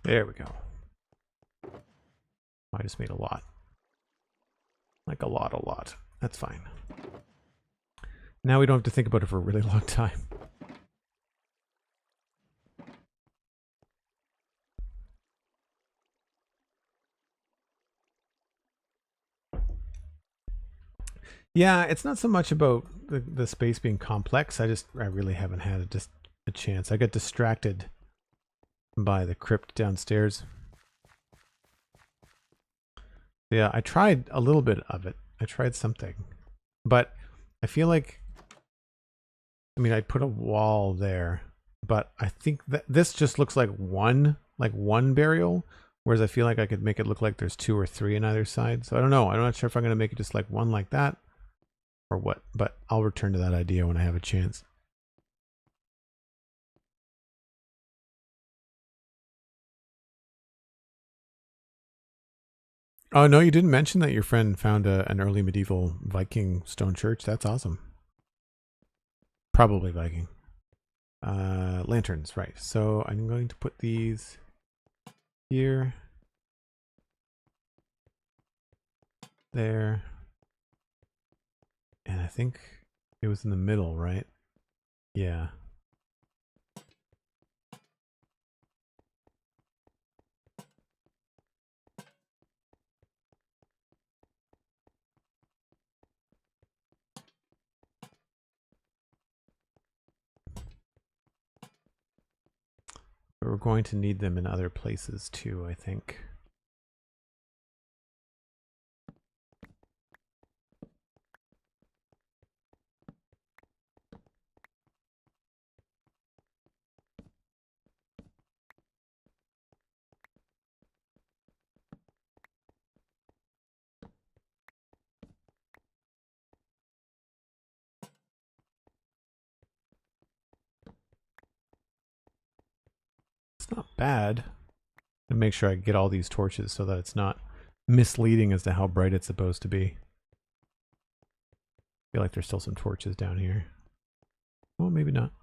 There we go. I just made a lot. Like a lot. That's fine. Now we don't have to think about it for a really long time. Yeah, it's not so much about the space being complex. I really haven't had just a chance. I got distracted by the crypt downstairs. Yeah, I tried a little bit of it. I tried something. But I feel like, I mean, I put a wall there, but I think that this just looks like one burial, whereas I feel like I could make it look like there's 2 or 3 on either side. So I don't know. I'm not sure if I'm going to make it just like one like that or what, but I'll return to that idea when I have a chance. Oh, no, you didn't mention that your friend found an early medieval Viking stone church. That's awesome. Probably Viking. Lanterns, right. So I'm going to put these here. There. And I think it was in the middle, right? Yeah. But we're going to need them in other places too, I think. It's not bad. And make sure I get all these torches so that it's not misleading as to how bright it's supposed to be. I feel like there's still some torches down here. Well, maybe not.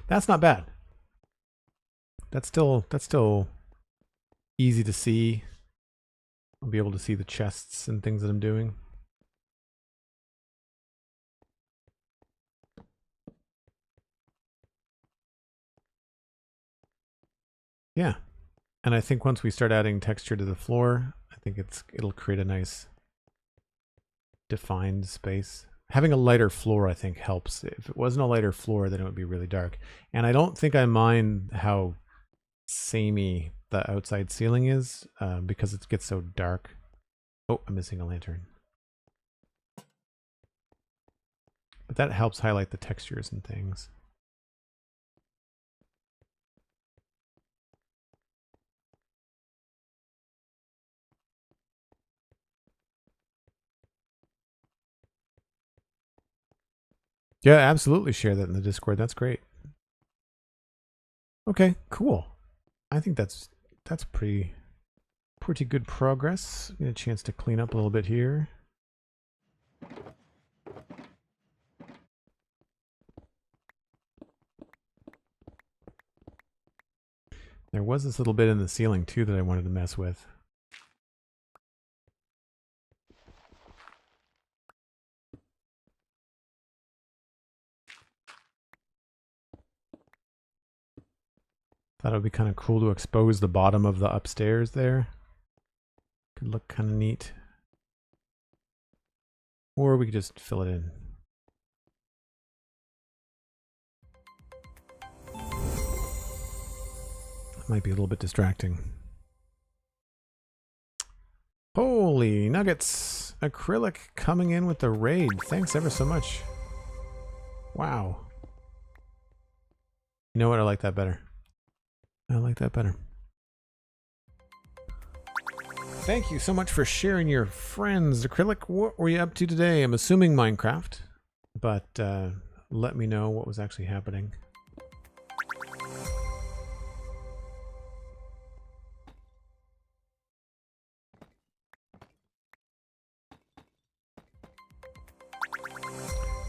That's not bad. That's still easy to see. I'll be able to see the chests and things that I'm doing. Yeah. And I think once we start adding texture to the floor, I think it'll create a nice defined space. Having a lighter floor, I think, helps. If it wasn't a lighter floor, then it would be really dark. And I don't think I mind how samey the outside ceiling is because it gets so dark. Oh, I'm missing a lantern. But that helps highlight the textures and things. Yeah, absolutely share that in the Discord. That's great. Okay, cool. I think that's pretty good progress. Get a chance to clean up a little bit here. There was this little bit in the ceiling too that I wanted to mess with. Thought it would be kind of cool to expose the bottom of the upstairs there. Could look kind of neat. Or we could just fill it in. Might be a little bit distracting. Holy nuggets! Acrylic coming in with the raid. Thanks ever so much. Wow. You know what? I like that better. I like that better. Thank you so much for sharing your friends. Acrylic, what were you up to today? I'm assuming Minecraft, but let me know what was actually happening.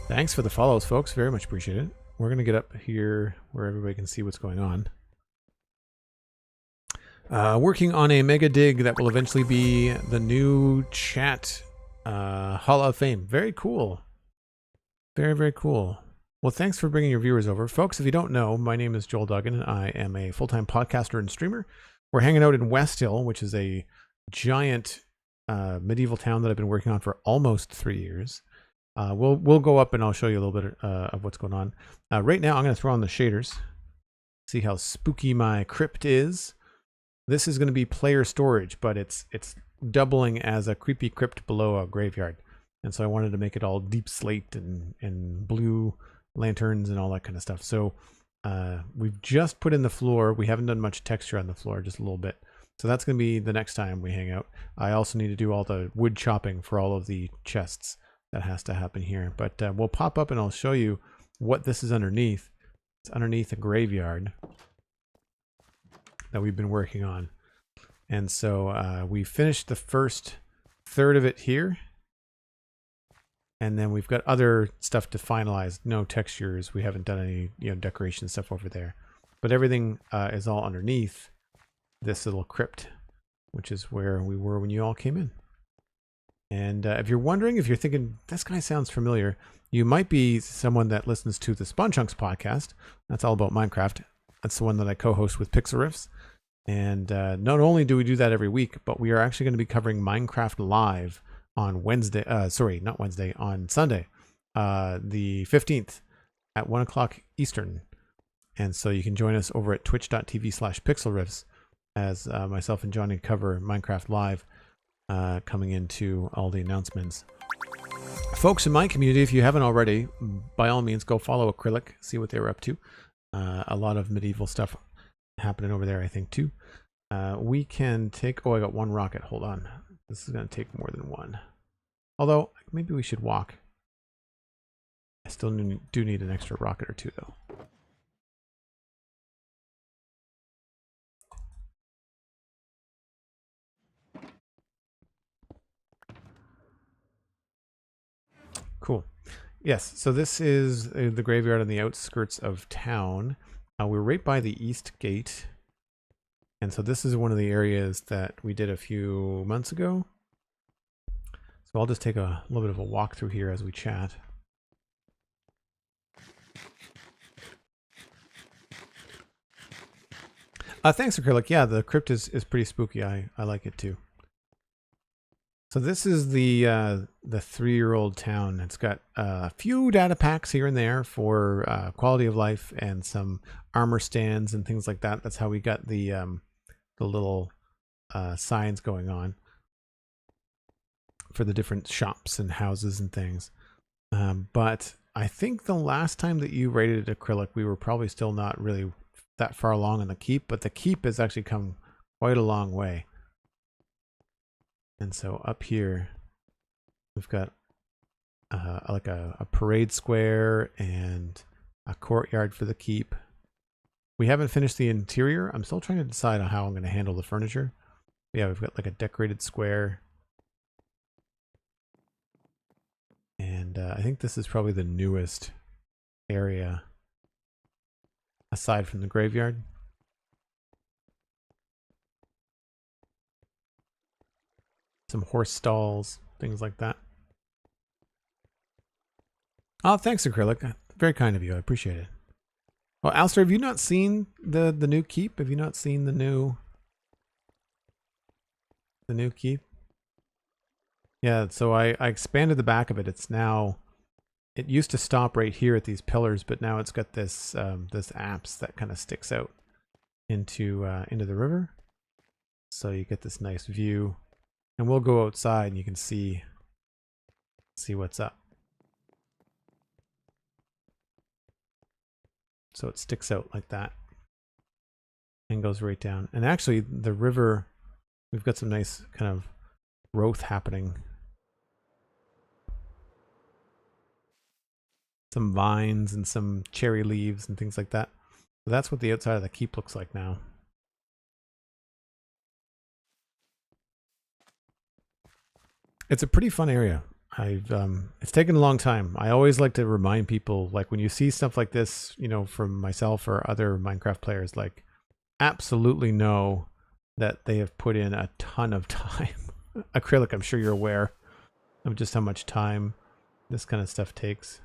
Thanks for the follows, folks. Very much appreciate it. We're going to get up here where everybody can see what's going on. Working on a mega dig that will eventually be the new chat Hall of Fame. Very cool. Very, very cool. Well, thanks for bringing your viewers over. Folks, if you don't know, my name is Joel Duggan, and I am a full-time podcaster and streamer. We're hanging out in West Hill, which is a giant medieval town that I've been working on for almost 3 years. We'll go up and I'll show you a little bit of what's going on. Right now, I'm going to throw on the shaders. See how spooky my crypt is. This is going to be player storage, but it's doubling as a creepy crypt below a graveyard. And so I wanted to make it all deep slate and blue lanterns and all that kind of stuff. So we've just put in the floor. We haven't done much texture on the floor, just a little bit. So that's going to be the next time we hang out. I also need to do all the wood chopping for all of the chests. That has to happen here. But we'll pop up and I'll show you what this is underneath. It's underneath a graveyard that we've been working on. And so we finished the first third of it here. And then we've got other stuff to finalize. No textures. We haven't done any decoration stuff over there. But everything is all underneath this little crypt, which is where we were when you all came in. And if you're wondering, if you're thinking, this guy sounds familiar, you might be someone that listens to the SpawnChunks podcast. That's all about Minecraft. That's the one that I co-host with Pixel Riffs. And not only do we do that every week, but we are actually going to be covering Minecraft Live on Wednesday. Sorry, not Wednesday, on Sunday, the 15th at 1 o'clock Eastern. And so you can join us over at twitch.tv/pixelriffs as myself and Johnny cover Minecraft Live. Coming into all the announcements. Folks in my community, if you haven't already, by all means, go follow Acrylic, see what they're up to. A lot of medieval stuff happening over there, I think, too. We can take... Oh, I got one rocket. Hold on. This is going to take more than one. Although, maybe we should walk. I still do need an extra rocket or two, though. Cool. Yes, so this is the graveyard on the outskirts of town. We're right by the east gate. And so this is one of the areas that we did a few months ago. So I'll just take a little bit of a walk through here as we chat. Thanks, Acrylic. Yeah, the crypt is pretty spooky. I like it too. So this is the 3-year-old town. It's got a few data packs here and there for quality of life and some armor stands and things like that. That's how we got the little signs going on for the different shops and houses and things. But I think the last time that you rated Acrylic, we were probably still not really that far along in the keep, but the keep has actually come quite a long way. And so up here, we've got like a parade square and a courtyard for the keep. We haven't finished the interior. I'm still trying to decide on how I'm going to handle the furniture. Yeah, we've got like a decorated square. And I think this is probably the newest area aside from the graveyard. Some horse stalls, things like that. Oh, thanks, Acrylic. Very kind of you. I appreciate it. Well, Alistair, have you not seen the new keep? Have you not seen the new keep? Yeah, so I expanded the back of it. It's now, it used to stop right here at these pillars, but now it's got this this apse that kind of sticks out into the river. So you get this nice view. And we'll go outside and you can see what's up. So it sticks out like that and goes right down. And actually the river, we've got some nice kind of growth happening. Some vines and some cherry leaves and things like that. So that's what the outside of the keep looks like now. It's a pretty fun area. It's taken a long time. I always like to remind people, like when you see stuff like this, from myself or other Minecraft players, like absolutely know that they have put in a ton of time. Acrylic, I'm sure you're aware of just how much time this kind of stuff takes.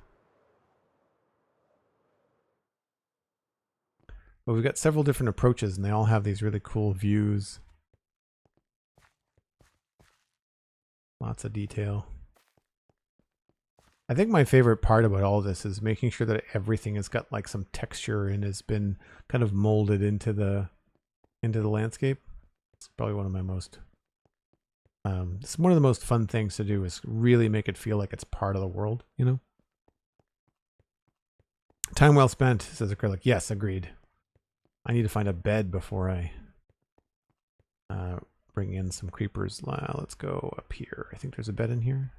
But we've got several different approaches, and they all have these really cool views. Lots of detail. I think my favorite part about all this is making sure that everything has got like some texture and has been kind of molded into the landscape. It's probably one of my most it's one of the most fun things to do, is really make it feel like it's part of the world, you know? Time well spent, says Acrylic. Yes, agreed. I need to find a bed before I bring in some creepers. Let's go up here. I think there's a bed in here.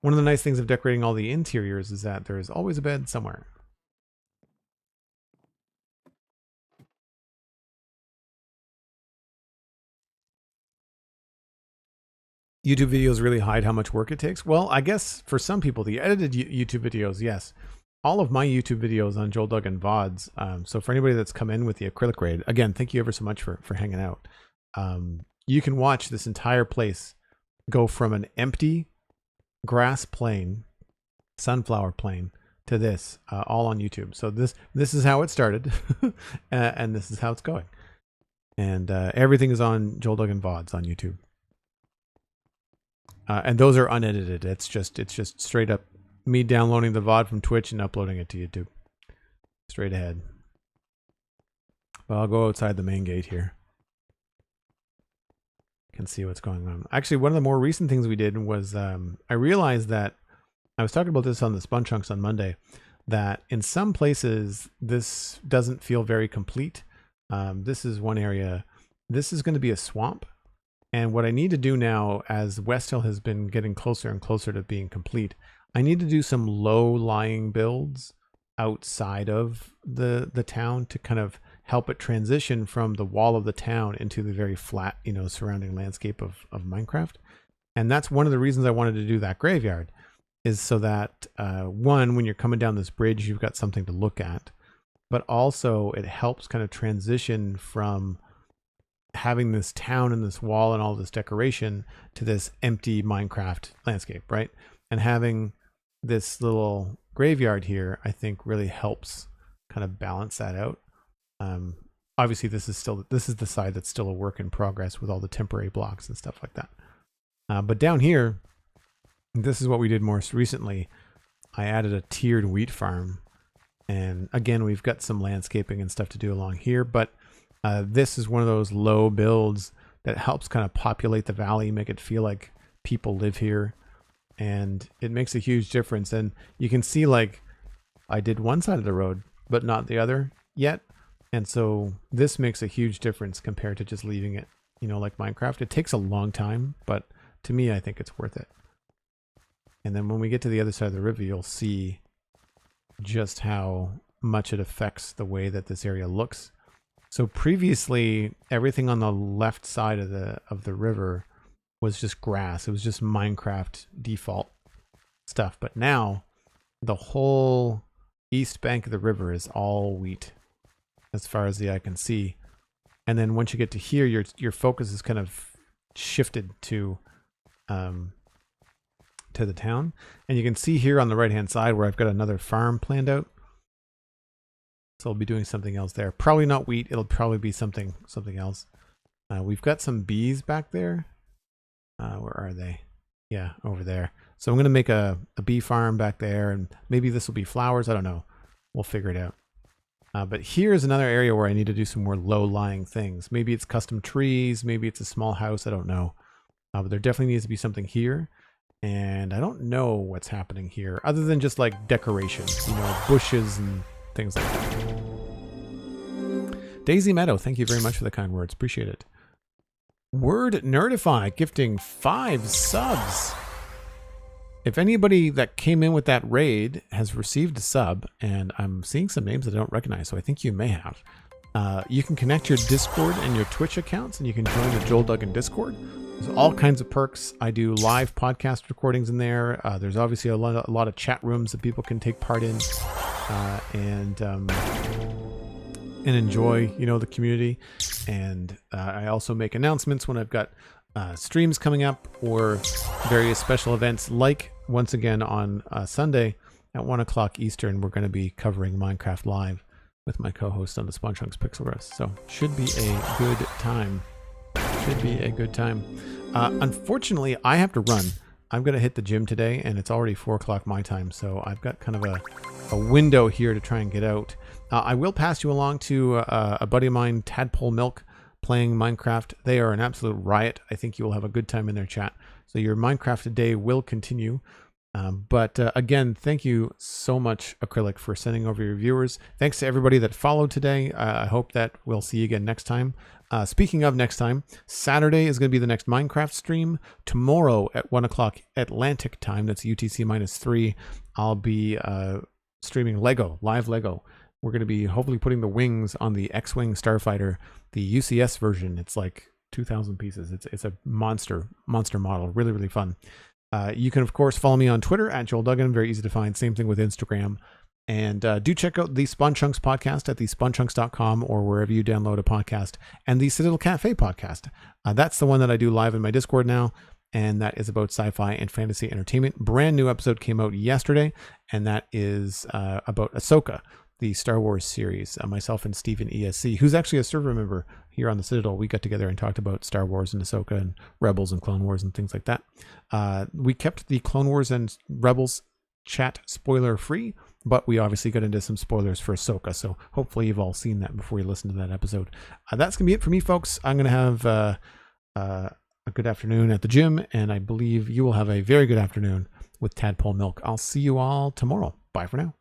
One of the nice things of decorating all the interiors is that there's always a bed somewhere. YouTube videos really hide how much work it takes. Well, I guess for some people, the edited YouTube videos, yes. All of my YouTube videos on Joel Duggan VODs. So for anybody that's come in with the acrylic raid, again, thank you ever so much for hanging out. You can watch this entire place go from an empty grass plain, sunflower plain, to this, all on YouTube. So this is how it started, and this is how it's going. And everything is on Joel Duggan VODs on YouTube. And those are unedited. It's just straight up me downloading the VOD from Twitch and uploading it to YouTube. Straight ahead. But I'll go outside the main gate here. Can see what's going on. Actually, one of the more recent things we did was I realized that I was talking about this on the Spun Chunks on Monday, that in some places this doesn't feel very complete. This is one area. This is going to be a swamp. And what I need to do now, as West Hill has been getting closer and closer to being complete, I need to do some low-lying builds outside of the town to kind of help it transition from the wall of the town into the very flat, you know, surrounding landscape of Minecraft. And that's one of the reasons I wanted to do that graveyard, is so that, one, when you're coming down this bridge, you've got something to look at, but also it helps kind of transition from having this town and this wall and all this decoration to this empty Minecraft landscape, right? And having this little graveyard here, I think, really helps kind of balance that out. Obviously this is the side that's still a work in progress with all the temporary blocks and stuff like that. But down here, this is what we did most recently. I added a tiered wheat farm, and again, we've got some landscaping and stuff to do along here, but this is one of those low builds that helps kind of populate the valley, make it feel like people live here, and it makes a huge difference. And you can see, like, I did one side of the road, but not the other yet. And so this makes a huge difference compared to just leaving it, you know, like Minecraft. It takes a long time, but to me, I think it's worth it. And then when we get to the other side of the river, you'll see just how much it affects the way that this area looks. So previously, everything on the left side of the river was just grass. It was just Minecraft default stuff. But now, the whole east bank of the river is all wheat, as far as the eye can see. And then once you get to here, your focus is kind of shifted to the town. And you can see here on the right hand side where I've got another farm planned out. So I'll be doing something else there. Probably not wheat. It'll probably be something else. We've got some bees back there. Where are they? Yeah, over there. So I'm going to make a bee farm back there, and maybe this will be flowers. I don't know. We'll figure it out. But here's another area where I need to do some more low-lying things. Maybe it's custom trees. Maybe it's a small house. I don't know. But there definitely needs to be something here. And I don't know what's happening here, other than just like decoration, you know, bushes and things like that. Daisy Meadow, thank you very much for the kind words. Appreciate it. Word Nerdify gifting 5 subs. If anybody that came in with that raid has received a sub, and I'm seeing some names that I don't recognize, so I think you may have, you can connect your Discord and your Twitch accounts, and you can join the Joel Duggan Discord. There's all kinds of perks. I do live podcast recordings in there. There's obviously a lot of chat rooms that people can take part in. And and enjoy, the community. And I also make announcements when I've got streams coming up or various special events, like once again on Sunday at 1 o'clock Eastern, we're going to be covering Minecraft Live with my co-host on the SpongeChunks Pixelrest. So should be a good time. Unfortunately, I have to run. I'm going to hit the gym today, and it's already 4 o'clock my time, so I've got kind of a window here to try and get out. I will pass you along to a buddy of mine, Tadpole Milk, playing Minecraft. They are an absolute riot. I think you will have a good time in their chat. So your Minecraft day will continue. But again, thank you so much, Acrylic, for sending over your viewers. Thanks to everybody that followed today. I hope that we'll see you again next time. Speaking of next time, Saturday is going to be the next Minecraft stream. Tomorrow at 1 o'clock Atlantic time, that's UTC -3, I'll be streaming live Lego. We're going to be hopefully putting the wings on the X-Wing Starfighter, the UCS version. It's like 2,000 pieces. It's a monster model. Really, really fun. You can, of course, follow me on Twitter at Joel Duggan. Very easy to find. Same thing with Instagram. And do check out the SpongeChunks podcast at thesponchunks.com or wherever you download a podcast, and the Citadel Cafe podcast. That's the one that I do live in my Discord now, and that is about sci-fi and fantasy entertainment. Brand new episode came out yesterday, and that is about Ahsoka, the Star Wars series. Myself and Stephen ESC, who's actually a server member here on the Citadel, we got together and talked about Star Wars and Ahsoka and Rebels and Clone Wars and things like that. We kept the Clone Wars and Rebels chat spoiler free, but we obviously got into some spoilers for Ahsoka, so hopefully you've all seen that before you listen to that episode. That's going to be it for me, folks. I'm going to have a good afternoon at the gym, and I believe you will have a very good afternoon with Tadpole Milk. I'll see you all tomorrow. Bye for now.